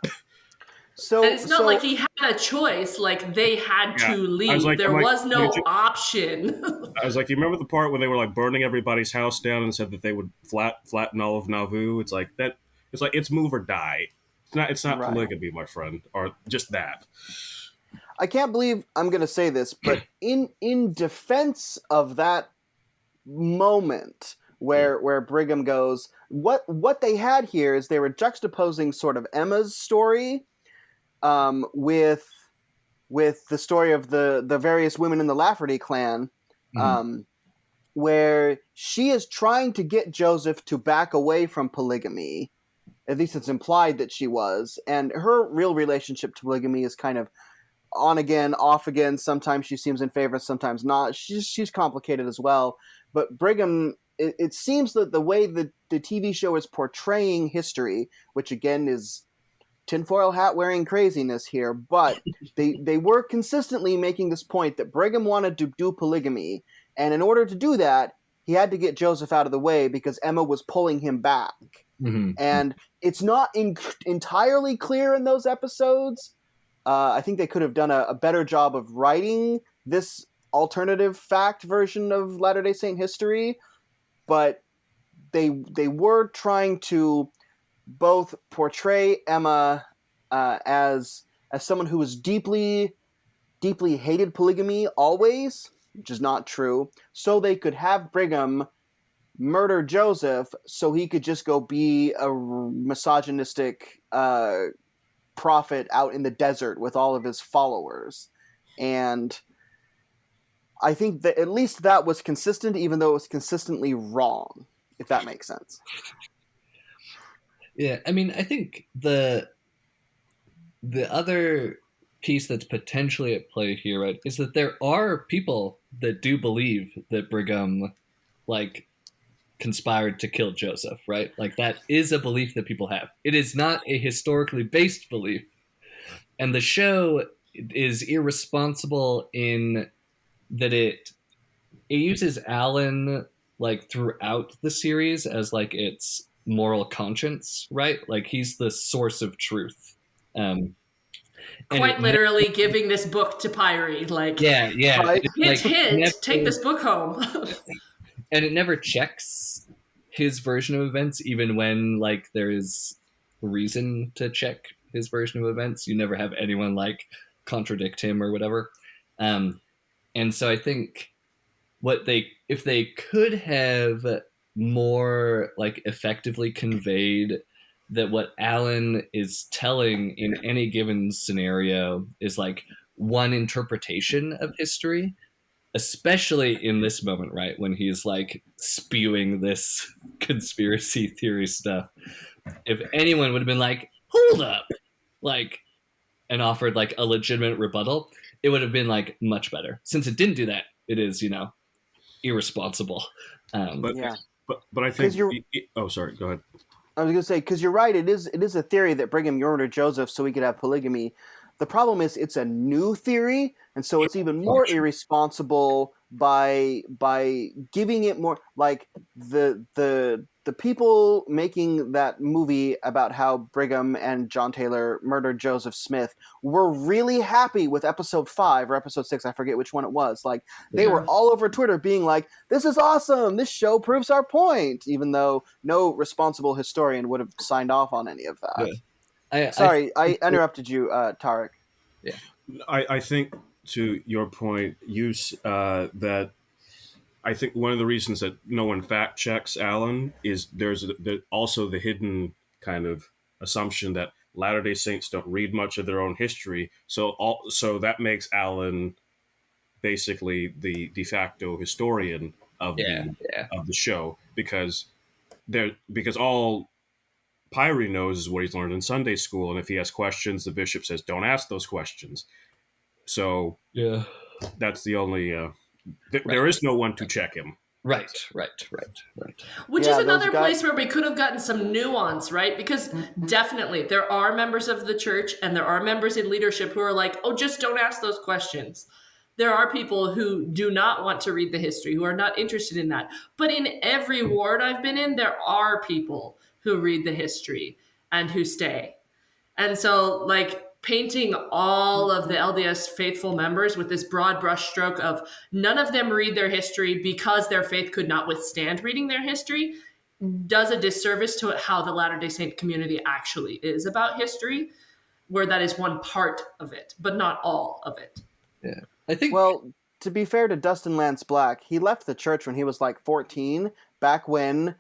S1: And it's not like he had a choice. Like, they had to leave. There was no option.
S5: I was like, you remember the part when they were like burning everybody's house down and said that they would flatten all of Nauvoo? It's like that. It's like, it's move or die. It's not polygamy, my friend, or just that.
S2: I can't believe I'm going to say this, but in defense of that moment where Brigham goes, what they had here is they were juxtaposing sort of Emma's story with the story of the various women in the Lafferty clan, where she is trying to get Joseph to back away from polygamy. At least it's implied that she was. And her real relationship to polygamy is kind of on again, off again. Sometimes she seems in favor, sometimes not. She's complicated as well. But Brigham, it seems that the way that the TV show is portraying history, which again is tinfoil hat wearing craziness here, but they were consistently making this point that Brigham wanted to do polygamy, and in order to do that, he had to get Joseph out of the way because Emma was pulling him back. And it's not entirely clear in those episodes. I think they could have done a better job of writing this alternative fact version of Latter-day Saint history. but they were trying to both portray Emma as someone who was deeply hated polygamy always, which is not true, so they could have Brigham murder Joseph so he could just go be a misogynistic prophet out in the desert with all of his followers. And I think that at least that was consistent, even though it was consistently wrong, if that makes sense.
S3: Yeah, I mean, I think the other piece that's potentially at play here, right, is that there are people that do believe that Brigham, like, conspired to kill Joseph, right? Like, that is a belief that people have. It is not a historically based belief. And the show is irresponsible in that it uses Alan, like, throughout the series as, like, its moral conscience, right? Like, he's the source of truth.
S1: Quite literally giving this book to Pyrie, like,
S3: yeah,
S2: Right.
S1: hint,
S3: like,
S1: hint, take this book home.
S3: and it never checks his version of events, even when, like, there is reason to check his version of events. You never have anyone, like, contradict him or whatever. And so I think if they could have more, like, effectively conveyed that what Alan is telling in any given scenario is, like, one interpretation of history, especially in this moment, right, when he's, like, spewing this conspiracy theory stuff. If anyone would have been like, hold up, like, and offered, like, a legitimate rebuttal, it would have been, like, much better. Since it didn't do that, it is, irresponsible.
S2: Yeah.
S5: But I think. Oh, sorry. Go ahead.
S2: I was going to say, because you're right, it is a theory that Brigham murdered Joseph so he could have polygamy. The problem is it's a new theory, and so it's even more irresponsible by giving it more, like, the people making that movie about how Brigham and John Taylor murdered Joseph Smith were really happy with episode 5 or episode 6, I forget which one it was. Like, they were all over Twitter being like, this is awesome, this show proves our point, even though no responsible historian would have signed off on any of that. Yeah. I interrupted you, Tarek.
S3: Yeah,
S5: I think, to your point, that I think one of the reasons that no one fact checks Alan is there's also the hidden kind of assumption that Latter-day Saints don't read much of their own history, so that makes Alan basically the de facto historian of the show, because all Pyrie knows is what he's learned in Sunday school, and if he has questions, the bishop says, "Don't ask those questions." So that's the only. There is no one to check him.
S3: Right.
S1: Which is another place where we could have gotten some nuance, right? Because definitely there are members of the church and there are members in leadership who are like, oh, just don't ask those questions. There are people who do not want to read the history, who are not interested in that. But in every ward I've been in, there are people who read the history and who stay. And so, like, painting all of the LDS faithful members with this broad brushstroke of none of them read their history because their faith could not withstand reading their history does a disservice to how the Latter-day Saint community actually is about history, where that is one part of it, but not all of it.
S3: Yeah, I think.
S2: Well, to be fair to Dustin Lance Black, he left the church when he was like 14, back when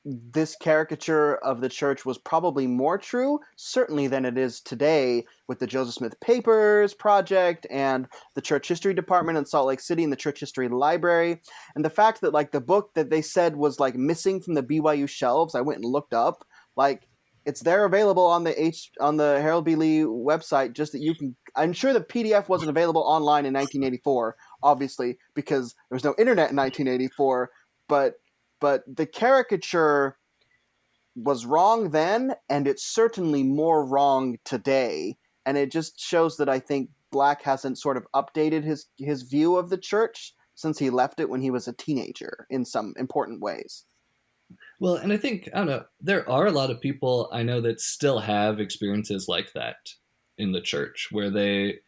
S2: this caricature of the church was probably more true, certainly, than it is today with the Joseph Smith Papers Project and the Church History Department in Salt Lake City and the Church History Library. And the fact that, like, the book that they said was, like, missing from the BYU shelves, I went and looked up, like, it's there available on the Harold B. Lee website, just that you can. I'm sure the PDF wasn't available online in 1984, obviously, because there was no internet in 1984, but the caricature was wrong then, and it's certainly more wrong today. And it just shows that I think Black hasn't sort of updated his view of the church since he left it when he was a teenager in some important ways.
S3: Well, and I think, I don't know, there are a lot of people I know that still have experiences like that in the church, where they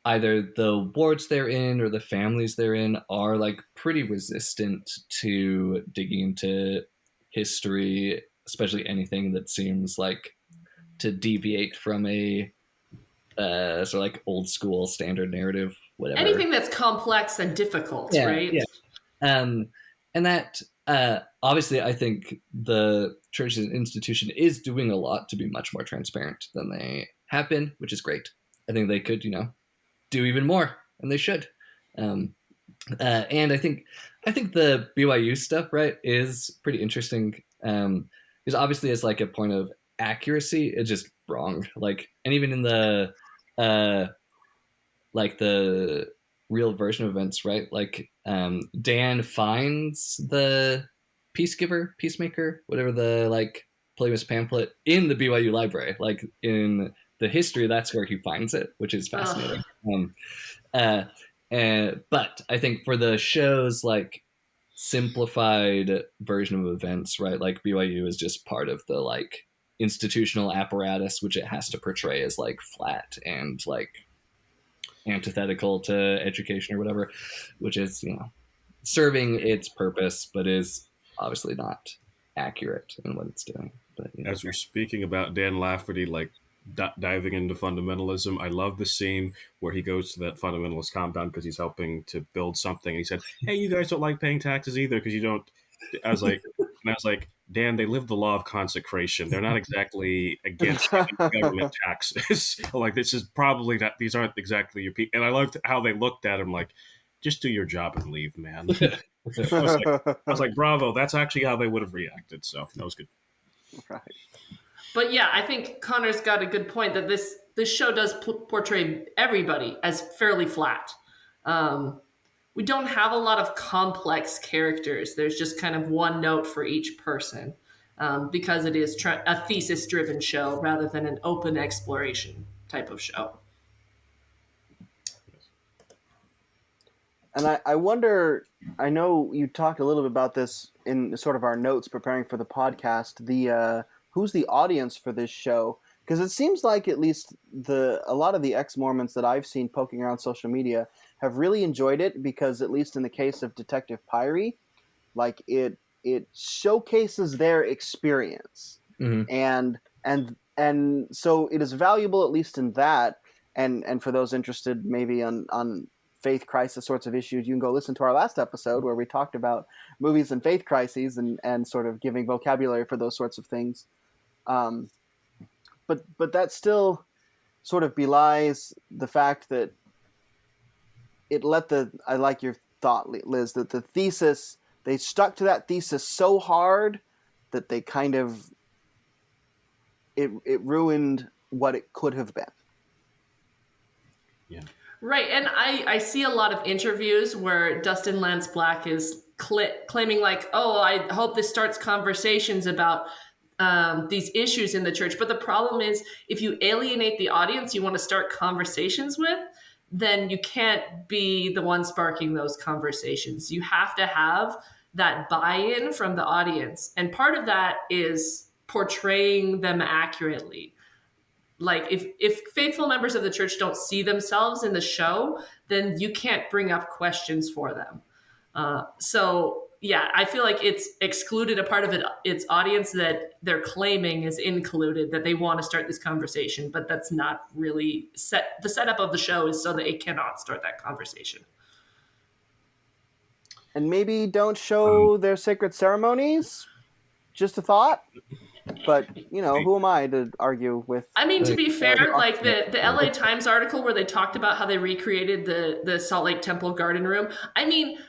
S3: either the wards they're in or the families they're in are like pretty resistant to digging into history, especially anything that seems like to deviate from a sort of like old school standard narrative, whatever.
S1: Anything that's complex and difficult,
S3: Yeah,
S1: right?
S3: yeah. And that obviously, I think the church as an institution is doing a lot to be much more transparent than they have been, which is great. I think they could, do even more, and they should. And I think the BYU stuff, right, is pretty interesting. Because obviously, it's like a point of accuracy, it's just wrong. Like, and even in the like the real version of events, right? Like Dan finds the peacemaker, whatever the like polygamous pamphlet in the BYU library. Like in the history, that's where he finds it, which is fascinating. But I think for the show's like simplified version of events, right? Like BYU is just part of the like institutional apparatus, which it has to portray as like flat and like antithetical to education or whatever, which is, serving its purpose, but is obviously not accurate in what it's doing. But
S5: As we're speaking about Dan Lafferty, like diving into fundamentalism, I love the scene where he goes to that fundamentalist compound because he's helping to build something. And he said, "Hey, you guys don't like paying taxes either because you don't." I was like, Dan, they live the law of consecration. They're not exactly against government taxes. Like, this is probably not, these aren't exactly your people. And I loved how they looked at him like, just do your job and leave, man. I was like, bravo. That's actually how they would have reacted. So that was good.
S2: Right.
S1: But yeah, I think Connor's got a good point that this show does portray everybody as fairly flat. We don't have a lot of complex characters. There's just kind of one note for each person because it is a thesis-driven show rather than an open exploration type of show.
S2: And I wonder, I know you talked a little bit about this in sort of our notes preparing for the podcast, who's the audience for this show? Because it seems like at least a lot of the ex-Mormons that I've seen poking around social media have really enjoyed it because at least in the case of Detective Pyrie, like it showcases their experience.
S3: Mm-hmm.
S2: And so it is valuable at least in that. And for those interested maybe on faith crisis sorts of issues, you can go listen to our last episode where we talked about movies and faith crises and sort of giving vocabulary for those sorts of things. But that still sort of belies the fact that I like your thought, Liz, that the thesis, they stuck to that thesis so hard that they kind of, it ruined what it could have been.
S5: Yeah.
S1: Right, and I see a lot of interviews where Dustin Lance Black is claiming like, oh, I hope this starts conversations about these issues in the church. But the problem is, if you alienate the audience you want to start conversations with, then you can't be the one sparking those conversations. You have to have that buy-in from the audience. And part of that is portraying them accurately. Like if faithful members of the church don't see themselves in the show, then you can't bring up questions for them. So yeah, I feel like it's excluded a part of its audience that they're claiming is included, that they want to start this conversation, but that's not really the setup of the show is so that it cannot start that conversation.
S2: And maybe don't show their sacred ceremonies. Just a thought. But, who am I to argue with?
S1: I mean, to be fair, like the LA Times article where they talked about how they recreated the Salt Lake Temple garden room. I mean,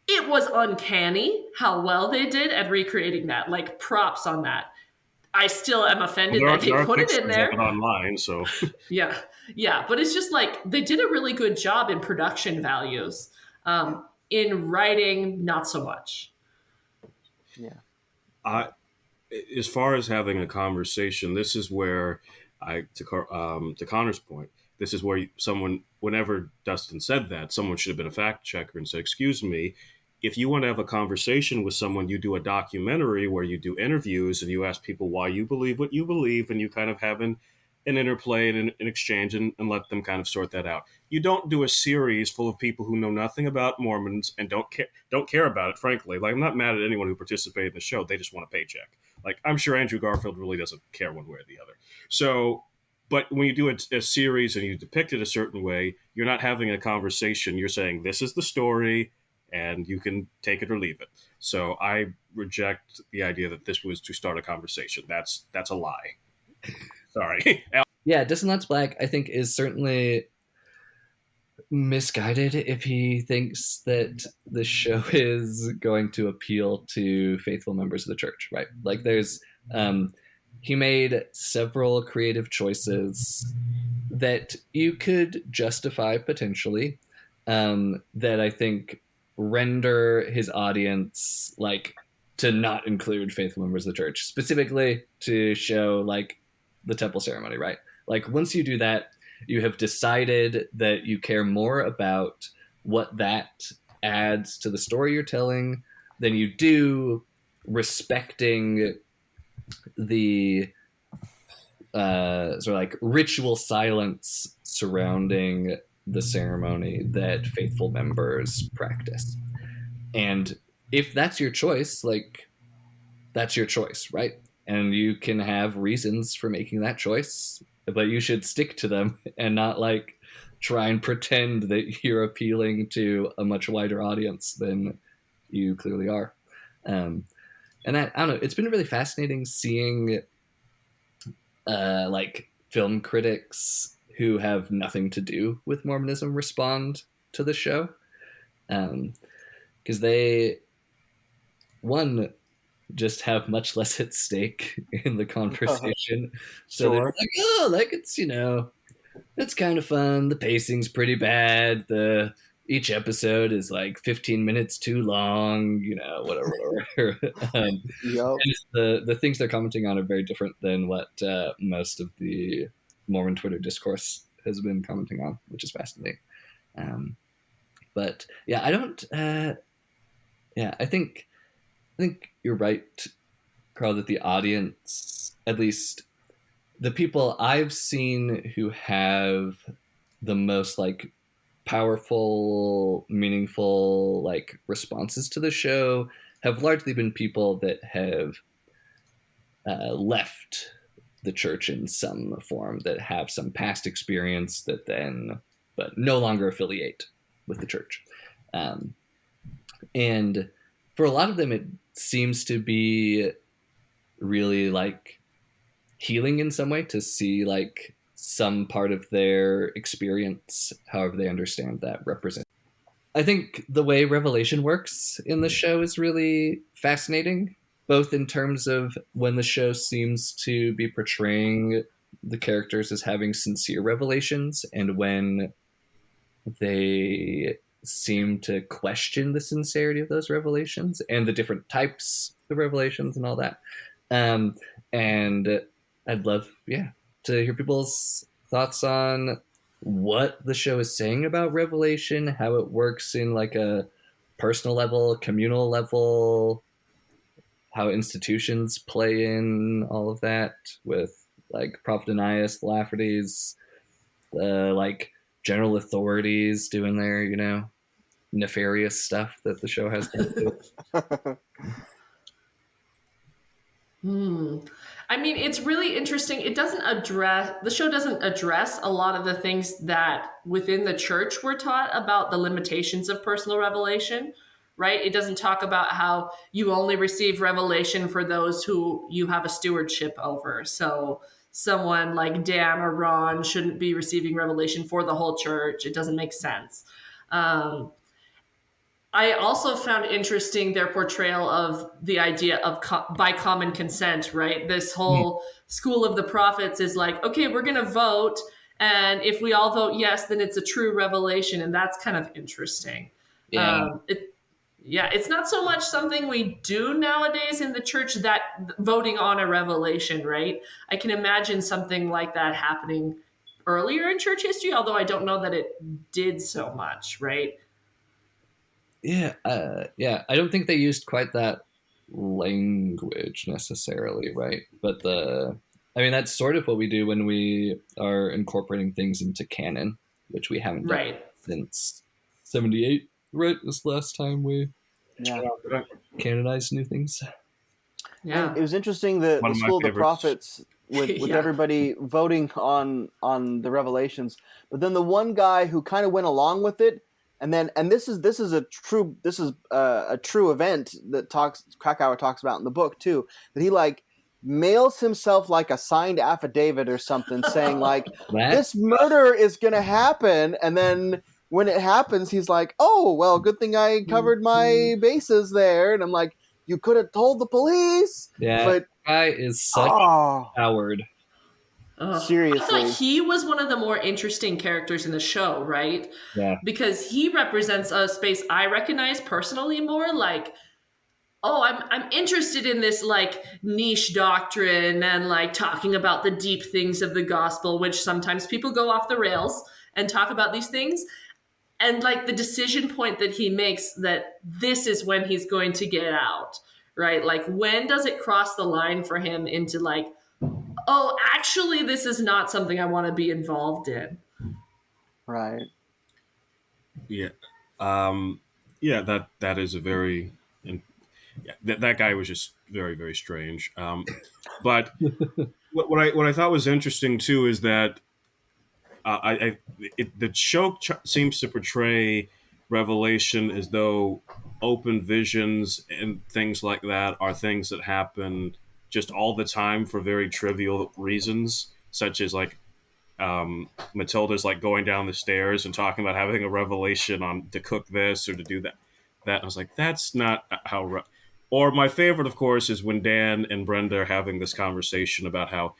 S1: it was uncanny how well they did at recreating that. Like, props on that. I still am offended that they put it in there.
S5: Online, so
S1: yeah. But it's just like they did a really good job in production values. In writing, not so much.
S2: Yeah.
S5: As far as having a conversation, this is where to Connor's point, this is where whenever Dustin said that, someone should have been a fact checker and said, excuse me, if you want to have a conversation with someone, you do a documentary where you do interviews and you ask people why you believe what you believe, and you kind of have an an interplay and an exchange, and let them kind of sort that out. You don't do a series full of people who know nothing about Mormons and don't care about it. Frankly, like, I'm not mad at anyone who participated in the show; they just want a paycheck. Like, I'm sure Andrew Garfield really doesn't care one way or the other. So, but when you do a series and you depict it a certain way, you're not having a conversation. You're saying this is the story, and you can take it or leave it. So I reject the idea that this was to start a conversation. That's a lie. Sorry.
S3: Yeah, Distant Lance Black, I think, is certainly misguided if he thinks that the show is going to appeal to faithful members of the church, right? Like, he made several creative choices that you could justify potentially, that I think render his audience, like, to not include faithful members of the church, specifically to show, like, the temple ceremony, right? Like, once you do that, you have decided that you care more about what that adds to the story you're telling than you do respecting the sort of like ritual silence surrounding the ceremony that faithful members practice. And if that's your choice, like, that's your choice, right? And you can have reasons for making that choice, but you should stick to them and not, like, try and pretend that you're appealing to a much wider audience than you clearly are. And I don't know, it's been really fascinating seeing like film critics who have nothing to do with Mormonism respond to the show, because they, one, just have much less at stake in the conversation. So
S2: Sure.
S3: they're like, oh, like, it's, it's kind of fun. The pacing's pretty bad. Each episode is like 15 minutes too long, whatever.
S2: Yep.
S3: And the things they're commenting on are very different than what most of the Mormon Twitter discourse has been commenting on, which is fascinating. But yeah, I don't. I think you're right, Carl, that the audience, at least the people I've seen who have the most, like, powerful, meaningful, like, responses to the show have largely been people that have left the church in some form, that have some past experience that then, but no longer affiliate with the church. And for a lot of them, it seems to be really, like, healing in some way to see, like, some part of their experience, however they understand that, represent. I think the way revelation works in the show is really fascinating, both in terms of when the show seems to be portraying the characters as having sincere revelations and when they seem to question the sincerity of those revelations and the different types of revelations and all that. And I'd love, to hear people's thoughts on what the show is saying about revelation, how it works in, like, a personal level, communal level, how institutions play in all of that with, like, Prophet Anias, the Laffertys, the, like, general authorities doing their, nefarious stuff that the show has to do.
S1: I mean, it's really interesting. The show doesn't address a lot of the things that within the church we're taught about the limitations of personal revelation, right? It doesn't talk about how you only receive revelation for those who you have a stewardship over. So someone like Dan or Ron shouldn't be receiving revelation for the whole church. It doesn't make sense. I also found interesting their portrayal of the idea of by common consent, right? This whole school of the prophets is like, okay, we're going to vote. And if we all vote yes, then it's a true revelation. And that's kind of interesting.
S3: Yeah.
S1: It's not so much something we do nowadays in the church, that voting on a revelation, right? I can imagine something like that happening earlier in church history, although I don't know that it did so much, right?
S3: I don't think they used quite that language necessarily, right? But I mean, that's sort of what we do when we are incorporating things into canon, which we haven't done
S1: Right.
S3: since 78, right? This last time we
S2: Yeah.
S3: canonized new things.
S2: And
S1: Yeah.
S2: it was interesting the
S5: One of my
S2: School of the
S5: favorites.
S2: Prophets with
S1: Yeah.
S2: everybody voting on the revelations, but then the one guy who kind of went along with it, and this is a true event that Krakauer talks about in the book too, that he like mails himself like a signed affidavit or something saying like
S3: That
S2: this murder is gonna happen, and then when it happens he's like, oh well, good thing I covered my bases there, and I'm like, you could have told the police.
S3: yeah,
S2: But
S3: guy is such
S2: oh,
S3: a coward.
S1: I thought
S2: seriously.
S1: he was one of the more interesting characters in the show, right?
S3: Yeah,
S1: Because he represents a space I recognize personally more. Like, oh, I'm interested in this like niche doctrine and like talking about the deep things of the gospel, which sometimes people go off the rails and talk about these things. And like the decision point that he makes, that this is when he's going to get out, right? Like, when does it cross the line for him into like, oh, actually, this is not something I want to be involved in?
S2: Right.
S5: Yeah. Yeah, that is a very, and yeah, that guy was just very, very strange. But what I thought was interesting too is that the show seems to portray Revelation as though open visions and things like that are things that happen just all the time for very trivial reasons, such as like Matilda's like going down the stairs and talking about having a revelation on to cook this or to do that. And I was like, that's not how. Or my favorite, of course, is when Dan and Brenda are having this conversation about how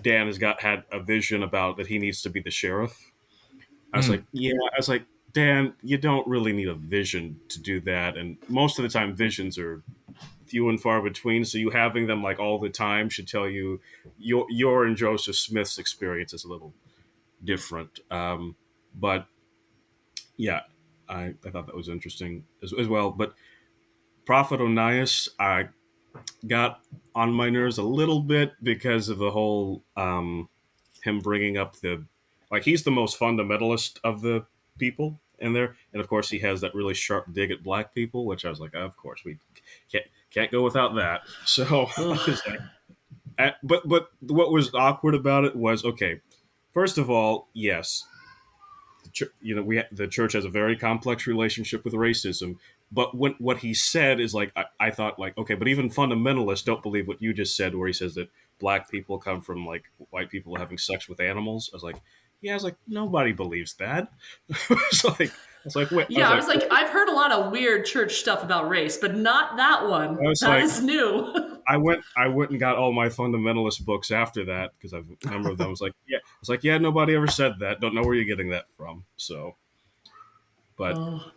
S5: Dan had a vision about that he needs to be the sheriff. I was like, yeah. I was like, Dan, you don't really need a vision to do that, and most of the time, visions are few and far between. So you having them like all the time should tell you your and Joseph Smith's experience is a little different. But yeah, I thought that was interesting as well. But Prophet Onias, I got on my nerves a little bit because of the whole him bringing up the like he's the most fundamentalist of the people in there, and of course he has that really sharp dig at black people, which I was like, of course we can't go without that. So I was like, but what was awkward about it was okay. First of all, yes, the church has a very complex relationship with racism. But what he said is like I thought like okay, but even fundamentalists don't believe what you just said, where he says that black people come from like white people having sex with animals. I was like, yeah, I was like nobody believes that. Wait,
S1: Yeah, I was like, I've heard a lot of weird church stuff about race, but not that one.
S5: I was
S1: That
S5: like,
S1: is new.
S5: I went and got all my fundamentalist books after that because I remember them. I was like, yeah, nobody ever said that. Don't know where you're getting that from. So, but
S1: Oh.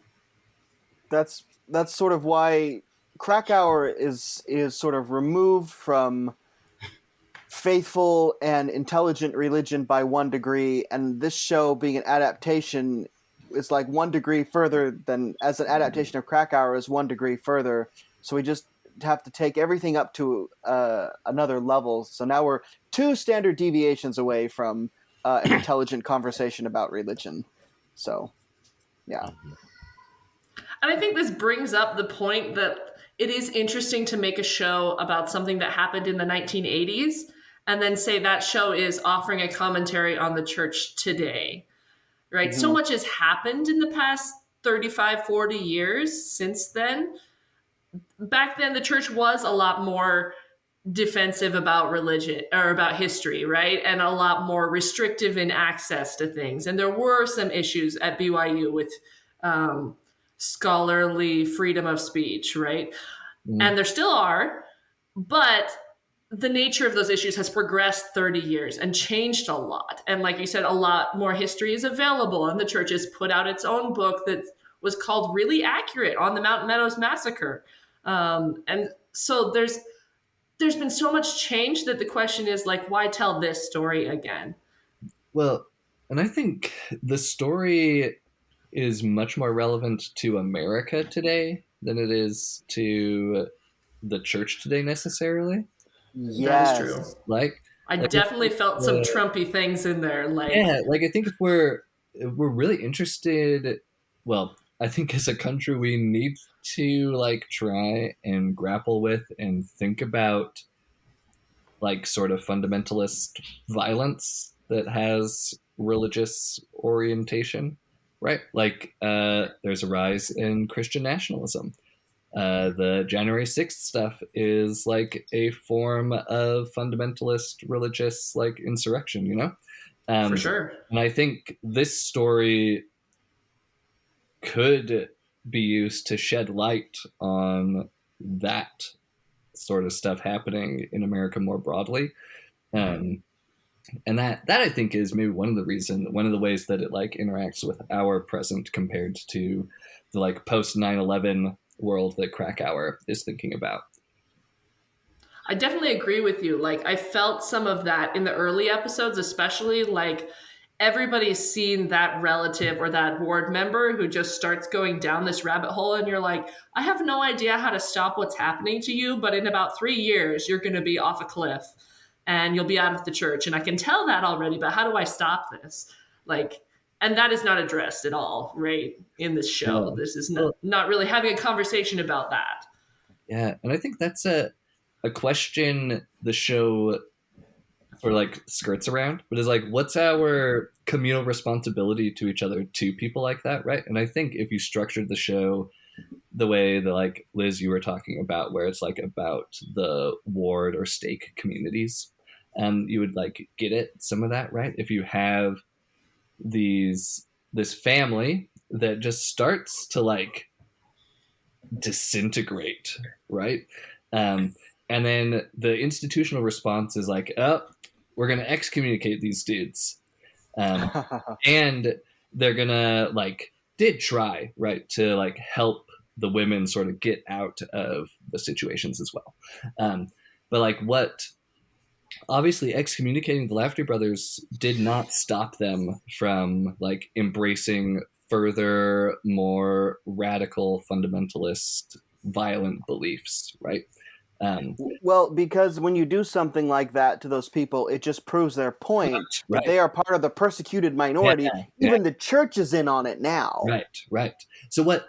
S2: That's sort of why Krakauer is sort of removed from faithful and intelligent religion by 1 degree, and this show being an adaptation is like 1 degree further than as an adaptation of Krakauer is 1 degree further. So we just have to take everything up to another level. So now we're 2 standard deviations away from an intelligent conversation about religion. So, yeah.
S1: And I think this brings up the point that it is interesting to make a show about something that happened in the 1980s and then say that show is offering a commentary on the church today, right?
S2: Mm-hmm.
S1: So much has happened in the past 35, 40 years since then. Back then, the church was a lot more defensive about religion or about history, right? And a lot more restrictive in access to things. And there were some issues at BYU with scholarly freedom of speech, right? And there still are, but the nature of those issues has progressed 30 years and changed a lot. And like you said, a lot more history is available, and the church has put out its own book that was called Really Accurate on the Mountain Meadows Massacre. And so there's been so much change that the question is like, why tell this story again?
S3: Well, and I think the story is much more relevant to America today than it is to the church today necessarily.
S1: That is true.
S2: Yes.
S3: Like,
S1: I
S3: like
S1: definitely felt some
S3: uh,
S1: Trumpy things in there. Like,
S3: yeah, like I think if we're really interested, well, I think as a country we need to like try and grapple with and think about like sort of fundamentalist violence that has religious orientation, right? Like there's a rise in Christian nationalism. The January 6th stuff is like a form of fundamentalist religious like insurrection, you know?
S1: for
S3: Um,
S1: sure.
S3: and I think this story could be used to shed light on that sort of stuff happening in America more broadly. Um, and that I think is maybe one of the ways that it like interacts with our present compared to the like post 9/11 world that Krakauer is thinking about.
S1: I definitely agree with you. Like, I felt some of that in the early episodes, especially like everybody's seen that relative or that ward member who just starts going down this rabbit hole, and you're like, I have no idea how to stop what's happening to you, but in about 3 years, you're going to be off a cliff and you'll be out of the church. And I can tell that already, but how do I stop this? Like, and that is not addressed at all, right? In this show,
S3: No.
S1: this is
S3: Well,
S1: not really having a conversation about that.
S3: yeah, and I think that's a question the show sort of like skirts around, but is like, what's our communal responsibility to each other to people like that, right? And I think if you structured the show the way that like Liz you were talking about, where it's like about the ward or stake communities, you would like get it some of that, right? If you have this family that just starts to like disintegrate, right? Um, and then the institutional response is like, oh, we're going to excommunicate these dudes. And they're going to like, did try, right, to like help the women sort of get out of the situations as well. But like what, obviously excommunicating the Lafferty brothers did not stop them from like embracing further, more radical, fundamentalist, violent beliefs, right?
S2: Well, because when you do something like that to those people, it just proves their point that
S3: Right.
S2: they are part of the persecuted minority.
S3: Yeah.
S2: Even the church is in on it now.
S3: Right. So what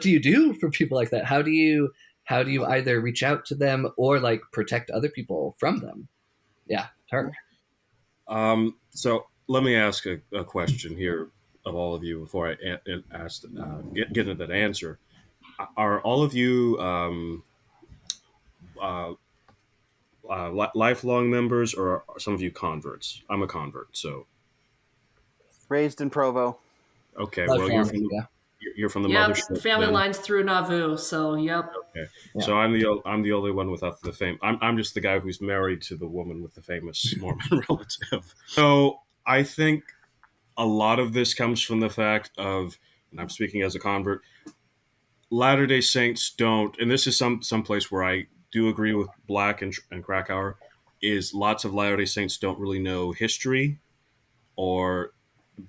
S3: do you do for people like that? How do you either reach out to them or like protect other people from them? Yeah, Turk.
S5: So let me ask a question here of all of you before I ask get into that answer. Are all of you uh, lifelong members, or are some of you converts? I'm a convert, so
S2: Raised in Provo.
S5: okay. Well,
S3: Lifelong, yeah.
S5: you're from the
S1: Yep,
S5: mothership.
S1: family
S5: Then
S1: lines through Nauvoo. So, yep.
S5: okay,
S3: Yeah.
S5: so I'm the only one without the fame. I'm just the guy who's married to the woman with the famous Mormon relative. So I think a lot of this comes from the fact of, and I'm speaking as a convert, Latter-day Saints don't, and this is some place where I do agree with Black and Krakauer, is lots of Latter-day Saints don't really know history, or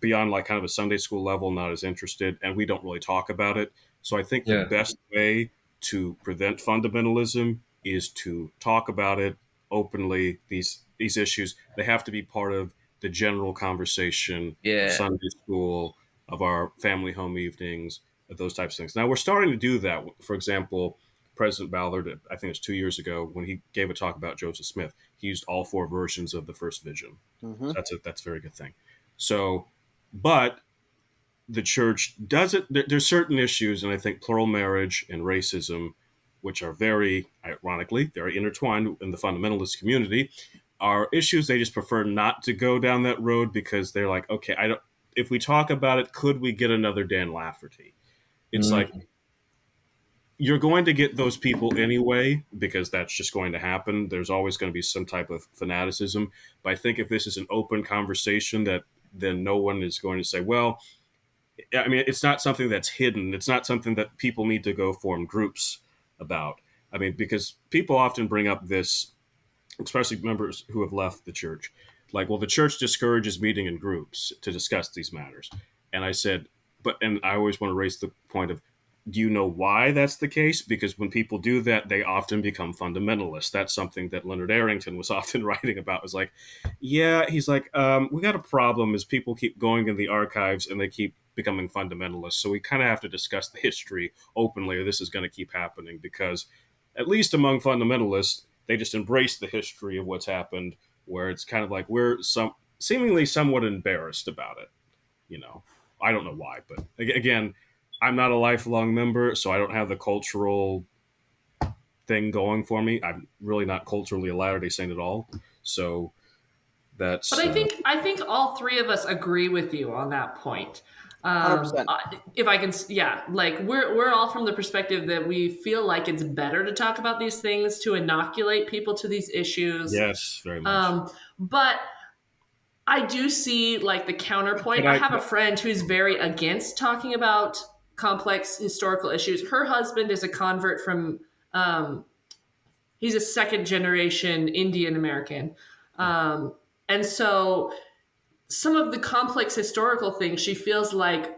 S5: beyond like kind of a Sunday school level, not as interested, and we don't really talk about it. So I think the
S3: Yeah.
S5: best way to prevent fundamentalism is to talk about it openly. These issues, they have to be part of the general conversation
S3: Yeah.
S5: of Sunday school, of our family home evenings, of those types of things. Now we're starting to do that. For example, President Ballard, I think it was 2 years ago, when he gave a talk about Joseph Smith, he used all four versions of the first vision.
S2: Mm-hmm.
S5: So that's a very good thing. So, but the church does it. There's certain issues, and I think plural marriage and racism, which are very ironically very intertwined in the fundamentalist community, are issues they just prefer not to go down that road because they're like, okay, I don't. If we talk about it, could we get another Dan Lafferty? It's like you're going to get those people anyway because that's just going to happen. There's always going to be some type of fanaticism. But I think if this is an open conversation, that then no one is going to say, well, I mean, it's not something that's hidden. It's not something that people need to go form groups about. I mean, because people often bring up this, especially members who have left the church, like, well, the church discourages meeting in groups to discuss these matters. And I said, and I always want to raise the point of, do you know why that's the case? Because when people do that, they often become fundamentalists. That's something that Leonard Arrington was often writing about. Was like, yeah, he's like, we got a problem is people keep going in the archives and they keep becoming fundamentalists. So we kind of have to discuss the history openly, or this is going to keep happening. Because at least among fundamentalists, they just embrace the history of what's happened, where it's kind of like we're seemingly somewhat embarrassed about it. You know, I don't know why, but again, I'm not a lifelong member, so I don't have the cultural thing going for me. I'm really not culturally a Latter-day Saint at all. So
S1: But
S5: that's
S1: I think all three of us agree with you on that point.
S2: 100%.
S1: If I can, yeah, like we're all from the perspective that we feel like it's better to talk about these things to inoculate people to these issues.
S5: yes, very much.
S1: But I do see like the counterpoint.
S5: But
S1: I
S5: I
S1: have a friend who's very against talking about complex historical issues. Her husband is a convert from, he's a second generation Indian American. And so some of the complex historical things she feels like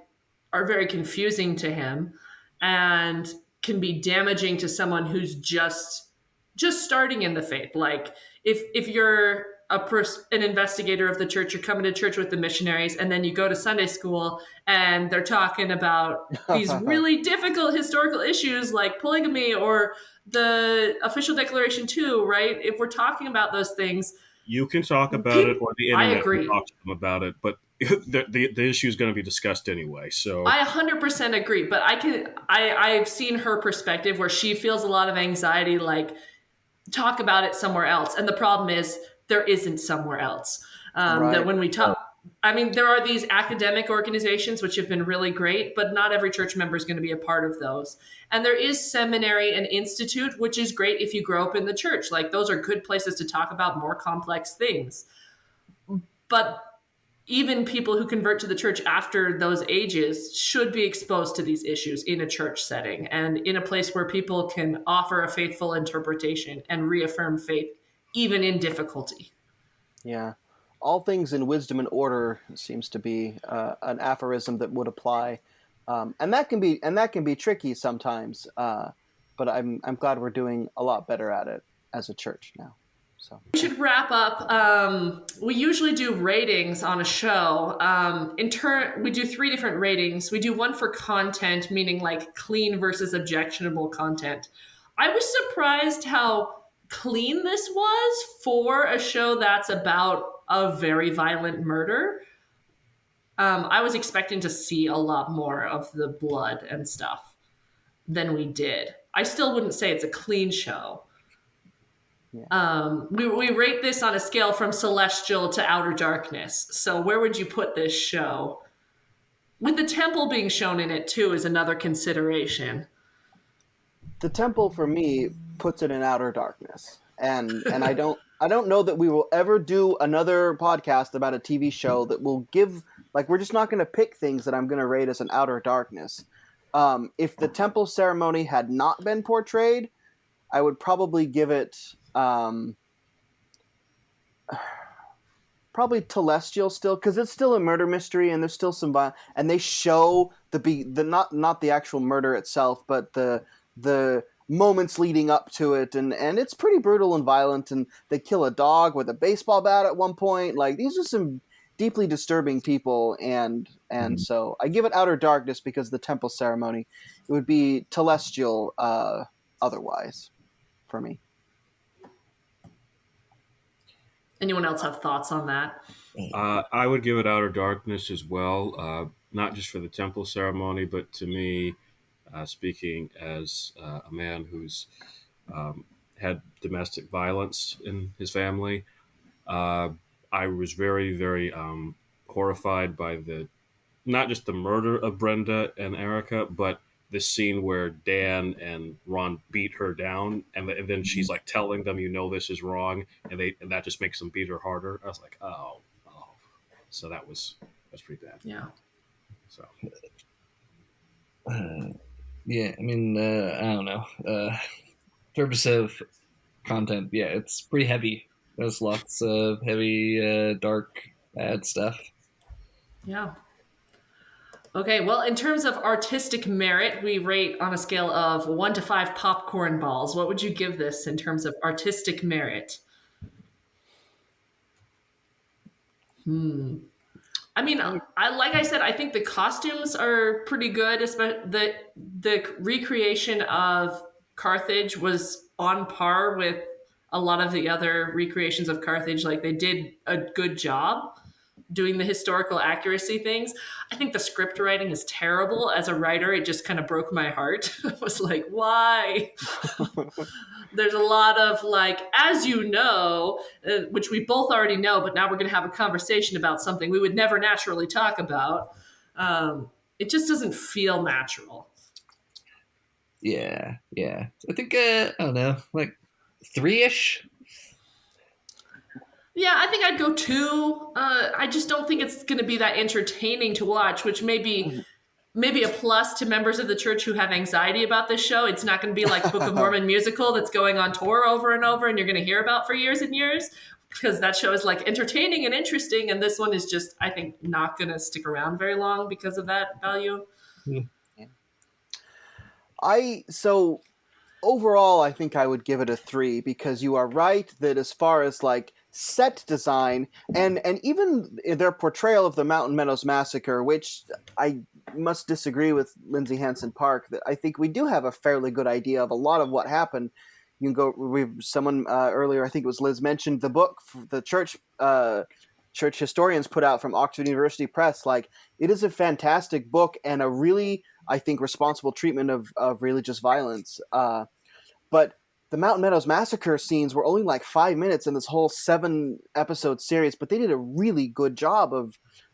S1: are very confusing to him and can be damaging to someone who's just starting in the faith. Like if you're an investigator of the church, you're coming to church with the missionaries, and then you go to Sunday school and they're talking about these really difficult historical issues like polygamy or the official declaration too, right? If we're talking about those things,
S5: you can talk about it, or the
S1: I
S5: internet can
S1: agree.
S5: talk to them about it, but the issue is going to be discussed anyway. So
S1: I 100% agree, but I've seen her perspective where she feels a lot of anxiety, like talk about it somewhere else. And the problem is there isn't somewhere else.
S2: Right.
S1: That when we talk, I mean, there are these academic organizations which have been really great, but not every church member is going to be a part of those. And there is seminary and institute, which is great if you grow up in the church. Like those are good places to talk about more complex things. But even people who convert to the church after those ages should be exposed to these issues in a church setting and in a place where people can offer a faithful interpretation and reaffirm faith, even in difficulty.
S2: Yeah. All things in wisdom and order seems to be an aphorism that would apply, and that can be tricky sometimes. But I'm glad we're doing a lot better at it as a church now. So
S1: We should wrap up. We usually do ratings on a show. In turn, we do 3 different ratings. We do one for content, meaning like clean versus objectionable content. I was surprised how clean this was for a show that's about a very violent murder. I was expecting to see a lot more of the blood and stuff than we did. I still wouldn't say it's a clean show. We rate this on a scale from celestial to outer darkness. So where would you put this show? With the temple being shown in it too is another consideration.
S2: the temple for me puts it in outer darkness, and I don't know that we will ever do another podcast about a TV show that will give, like, we're just not going to pick things that I'm going to rate as an outer darkness. If the temple ceremony had not been portrayed, I would probably give it probably telestial still, because it's still a murder mystery and there's still some violence, and they show the not the actual murder itself, but the moments leading up to it, and it's pretty brutal and violent, and they kill a dog with a baseball bat at one point. Like, these are some deeply disturbing people, and so I give it outer darkness because the temple ceremony. It would be telestial otherwise for me.
S1: Anyone else have thoughts on that?
S5: I would give it outer darkness as well, not just for the temple ceremony, but to me, speaking as a man who's had domestic violence in his family, I was very, very horrified by not just the murder of Brenda and Erica, but the scene where Dan and Ron beat her down, and then she's like telling them, this is wrong, and that just makes them beat her harder. I was like, oh. So that's pretty bad.
S1: Yeah.
S5: So.
S3: Yeah, I mean, I don't know. Purpose of content, yeah, it's pretty heavy. There's lots of heavy, dark, bad stuff.
S1: Yeah. Okay, well, in terms of artistic merit, we rate on a scale of 1 to 5 popcorn balls. What would you give this in terms of artistic merit? I mean, like I said, I think the costumes are pretty good. Especially the recreation of Carthage was on par with a lot of the other recreations of Carthage. Like they did a good job doing the historical accuracy things. I think the script writing is terrible. As a writer, it just kind of broke my heart. I was like, why? There's a lot of like, as you know, which we both already know, but now we're going to have a conversation about something we would never naturally talk about. It just doesn't feel natural.
S3: Yeah. I think I don't know, like 3-ish.
S1: Yeah, I think I'd go 2. I just don't think it's going to be that entertaining to watch, which maybe a plus to members of the church who have anxiety about this show. It's not going to be like Book of Mormon musical that's going on tour over and over and you're going to hear about for years and years, because that show is like entertaining and interesting, and this one is just, I think, not going to stick around very long because of that value.
S2: So overall, I think I would give it a 3, because you are right that as far as like set design and even their portrayal of the Mountain Meadows Massacre, which I must disagree with Lindsay Hansen Park, that I think we do have a fairly good idea of a lot of what happened. You can go. Someone earlier, I think it was Liz, mentioned the book the church historians put out from Oxford University Press. Like, it is a fantastic book and a really, I think, responsible treatment of religious violence. But the Mountain Meadows Massacre scenes were only like 5 minutes in this whole 7-episode series, but they did a really good job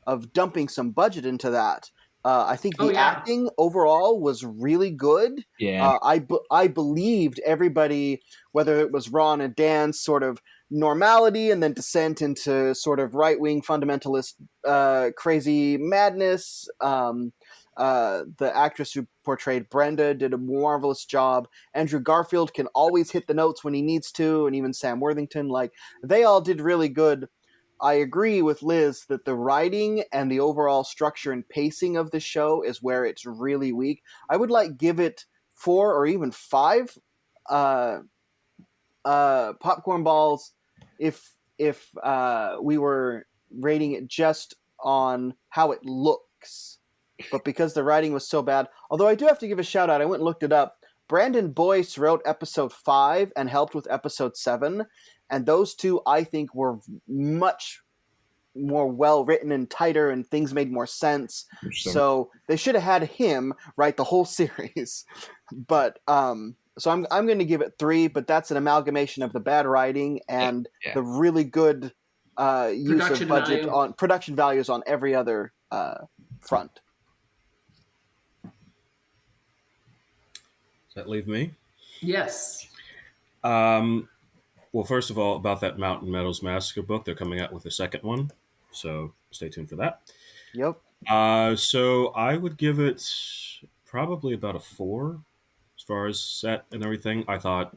S2: of dumping some budget into that. I think the acting overall was really good.
S3: Yeah.
S2: I believed everybody, whether it was Ron and Dan's sort of normality and then descent into sort of right-wing fundamentalist crazy madness. The actress who portrayed Brenda did a marvelous job. Andrew Garfield can always hit the notes when he needs to, and even Sam Worthington. Like, they all did really good. I agree with Liz that the writing and the overall structure and pacing of the show is where it's really weak. I would give it 4 or even 5 popcorn balls if we were rating it just on how it looks. But because the writing was so bad, although I do have to give a shout out, I went and looked it up. Brandon Boyce wrote episode 5 and helped with episode 7, and those two I think were much more well written and tighter, and things made more sense. So they should have had him write the whole series. But so I'm going to give it 3, but that's an amalgamation of the bad writing and the really good use of budget on production values on every other front.
S5: Does that leave me?
S1: Yes.
S5: Well, first of all, about that Mountain Meadows Massacre book, they're coming out with a second one, so stay tuned for that.
S2: Yep.
S5: So I would give it probably about a 4 as far as set and everything. I thought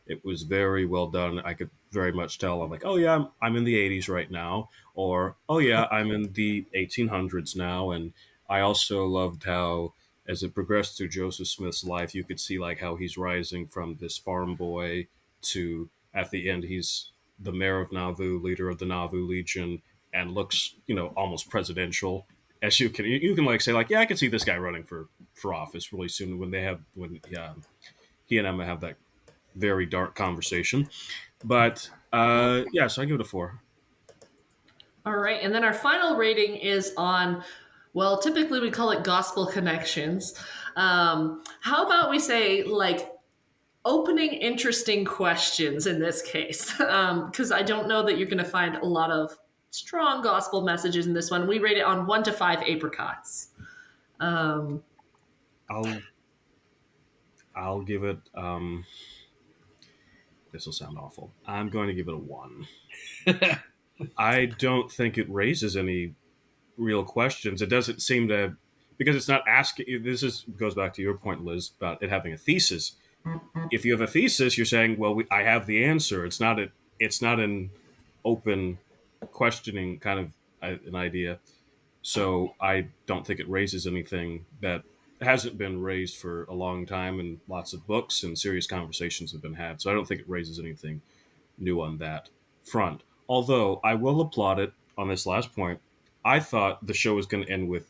S5: it was very well done. I could very much tell. I'm like, oh yeah, I'm in the 80s right now, or oh yeah, I'm in the 1800s now. And I also loved how, as it progressed through Joseph Smith's life, you could see like how he's rising from this farm boy to, at the end, he's the mayor of Nauvoo, leader of the Nauvoo Legion, and looks, almost presidential. As you can like say like, yeah, I could see this guy running for office really soon when he and Emma have that very dark conversation. But so I give it a 4.
S1: All right, and then our final rating is on, well, typically we call it gospel connections. How about we say like opening interesting questions in this case? Because I don't know that you're going to find a lot of strong gospel messages in this one. We rate it on 1 to 5 apricots.
S5: I'll give it. This will sound awful. I'm going to give it a 1. I don't think it raises any real questions. It doesn't seem to, because it's not asking. Goes back to your point, Liz, about it having a thesis. If you have a thesis, you're saying, well, I have the answer. It's not an open questioning kind of an idea. So I don't think it raises anything that hasn't been raised for a long time, and lots of books and serious conversations have been had. So I don't think it raises anything new on that front. Although I will applaud it on this last point. I thought the show was going to end with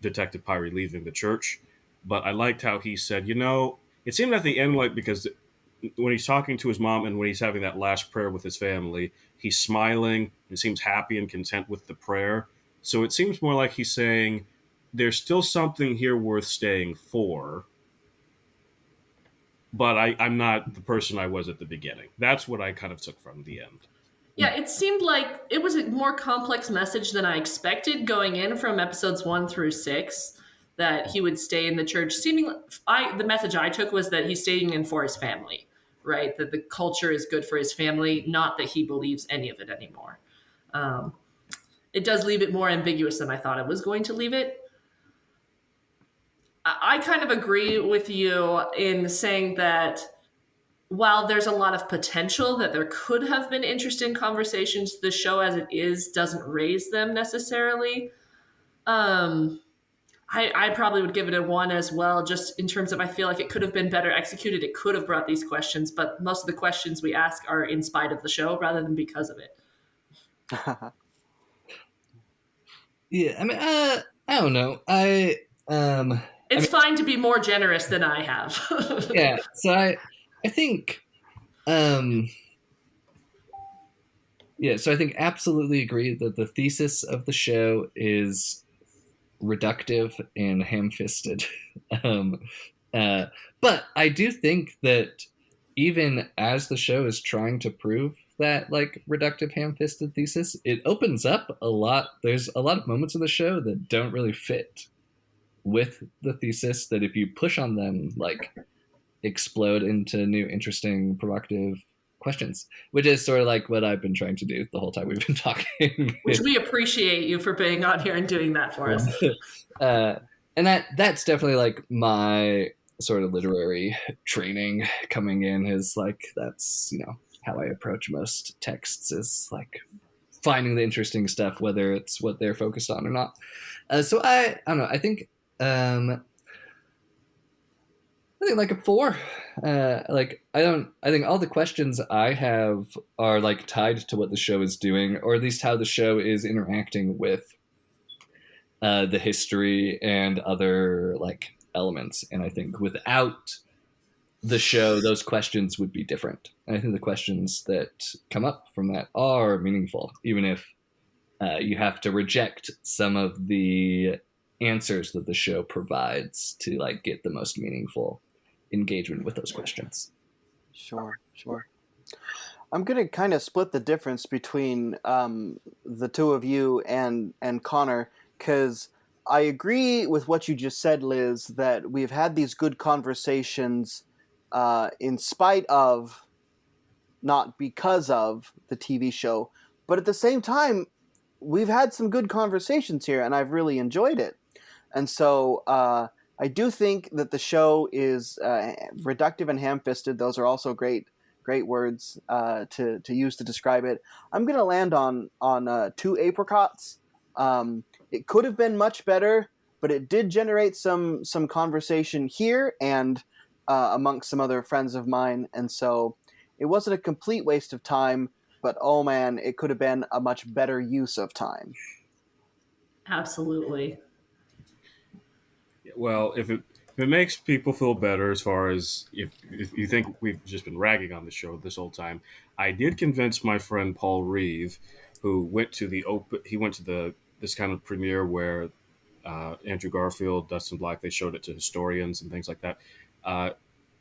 S5: Detective Pyrie leaving the church, but I liked how he said, it seemed at the end like, because when he's talking to his mom and when he's having that last prayer with his family, he's smiling and seems happy and content with the prayer. So it seems more like he's saying there's still something here worth staying for, but I'm not the person I was at the beginning. That's what I kind of took from the end.
S1: Yeah, it seemed like it was a more complex message than I expected going in from episodes 1 through 6, that he would stay in the church. The message I took was that he's staying in for his family, right? That the culture is good for his family, not that he believes any of it anymore. It does leave it more ambiguous than I thought it was going to leave it. I kind of agree with you in saying that while there's a lot of potential that there could have been interesting conversations, the show as it is doesn't raise them necessarily. I probably would give it a 1 as well, just in terms of I feel like it could have been better executed. It could have brought these questions, but most of the questions we ask are in spite of the show rather than because of it.
S3: Yeah, I mean, I don't know.
S1: It's fine to be more generous than I have.
S3: Yeah, so I think, so I think absolutely agree that the thesis of the show is reductive and ham-fisted. But I do think that even as the show is trying to prove that like reductive ham-fisted thesis, it opens up a lot. There's a lot of moments of the show that don't really fit with the thesis, that if you push on them, like explode into new, interesting, provocative questions, which is sort of like what I've been trying to do the whole time we've been talking.
S1: Which we appreciate you for being on here and doing that for us.
S3: And that's definitely like my sort of literary training coming in, is like, that's, how I approach most texts, is like finding the interesting stuff, whether it's what they're focused on or not. So I don't know. I think like a 4. I think all the questions I have are like tied to what the show is doing, or at least how the show is interacting with the history and other like elements. And I think without the show, those questions would be different. And I think the questions that come up from that are meaningful, even if you have to reject some of the answers that the show provides to like get the most meaningful engagement with those questions.
S2: Sure. I'm going to kind of split the difference between the two of you and Connor, because I agree with what you just said, Liz, that we've had these good conversations in spite of, not because of, the TV show. But at the same time, we've had some good conversations here, and I've really enjoyed it. And so I do think that the show is reductive and ham-fisted. Those are also great words to use to describe it. I'm going to land on 2 apricots. It could have been much better, but it did generate some conversation here and amongst some other friends of mine. And so it wasn't a complete waste of time, but oh man, it could have been a much better use of time.
S1: Absolutely.
S5: Well, if it makes people feel better, as far as if you think we've just been ragging on the show this whole time, I did convince my friend Paul Reeve, who went to this kind of premiere where Andrew Garfield, Dustin Black, they showed it to historians and things like that.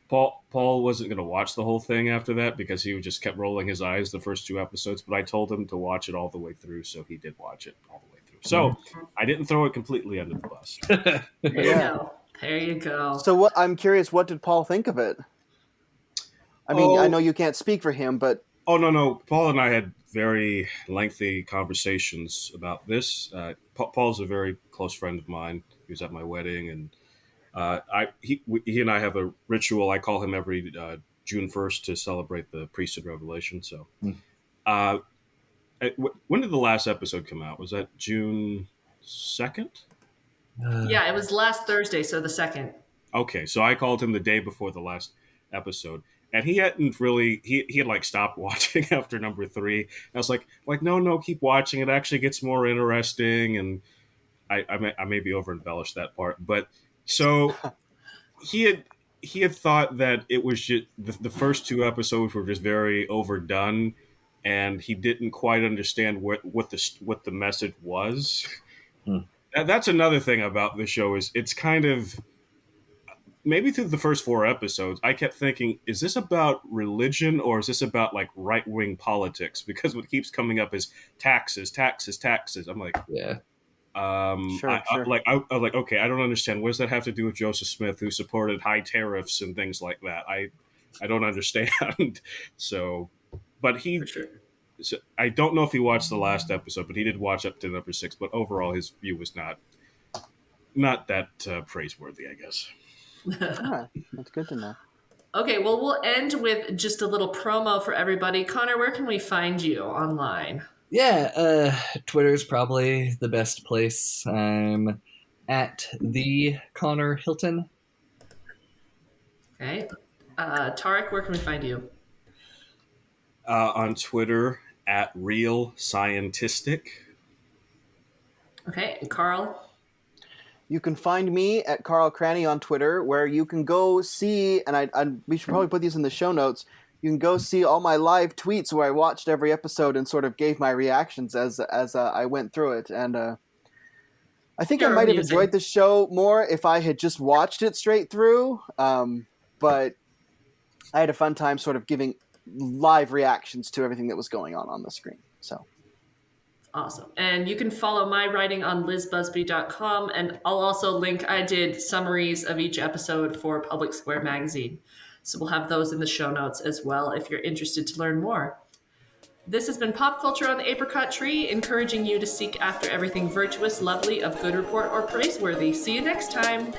S5: Paul wasn't going to watch the whole thing after that because he just kept rolling his eyes the first 2 episodes, but I told him to watch it all the way through, so he did watch it all the way through. So I didn't throw it completely under the bus.
S1: There you go.
S2: So I'm curious, what did Paul think of it? I mean, I know you can't speak for him, but...
S5: Oh, no. Paul and I had very lengthy conversations about this. Paul's a very close friend of mine. He was at my wedding, and he and I have a ritual. I call him every June 1st to celebrate the priesthood revelation. So when did the last episode come out? Was that June 2nd.
S1: Yeah, it was last Thursday, so the 2nd.
S5: Okay, so I called him the day before the last episode, and he hadn't really he had like stopped watching after number 3. I was like no, keep watching. It actually gets more interesting, and I maybe over embellished that part, but so he had thought that it was just the first 2 episodes were just very overdone, and he didn't quite understand what the message was.
S3: Hmm.
S5: That's another thing about the show is it's kind of maybe through the first 4 episodes, I kept thinking, is this about religion or is this about like right wing politics? Because what keeps coming up is taxes, taxes, taxes. I'm like,
S3: Yeah.
S2: Sure, sure.
S5: I was like, okay, I don't understand. What does that have to do with Joseph Smith, who supported high tariffs and things like that? I don't understand. So, but
S1: For sure.
S5: so I don't know if he watched the last episode, but he did watch up to number 6. But overall, his view was not that praiseworthy, I guess.
S2: All right, that's good to know.
S1: Okay, well, we'll end with just a little promo for everybody. Connor, where can we find you online?
S3: Yeah, Twitter's probably the best place. I'm at the Connor Hilton.
S1: Okay. Tarek, where can we find you?
S5: On Twitter at Real Scientistic.
S1: Okay, and Carl?
S2: You can find me at Carl Cranny on Twitter, where you can go see, and we should probably put these in the show notes. You can go see all my live tweets where I watched every episode and sort of gave my reactions as I went through it. And I think I
S1: You're
S2: might have
S1: amusing.
S2: enjoyed the show more if I had just watched it straight through. But I had a fun time sort of giving live reactions to everything that was going on the screen. So.
S1: Awesome. And you can follow my writing on lizbusby.com. And I'll also link, I did summaries of each episode for Public Square Magazine. So we'll have those in the show notes as well if you're interested to learn more. This has been Pop Culture on the Apricot Tree, encouraging you to seek after everything virtuous, lovely, of good report, or praiseworthy. See you next time.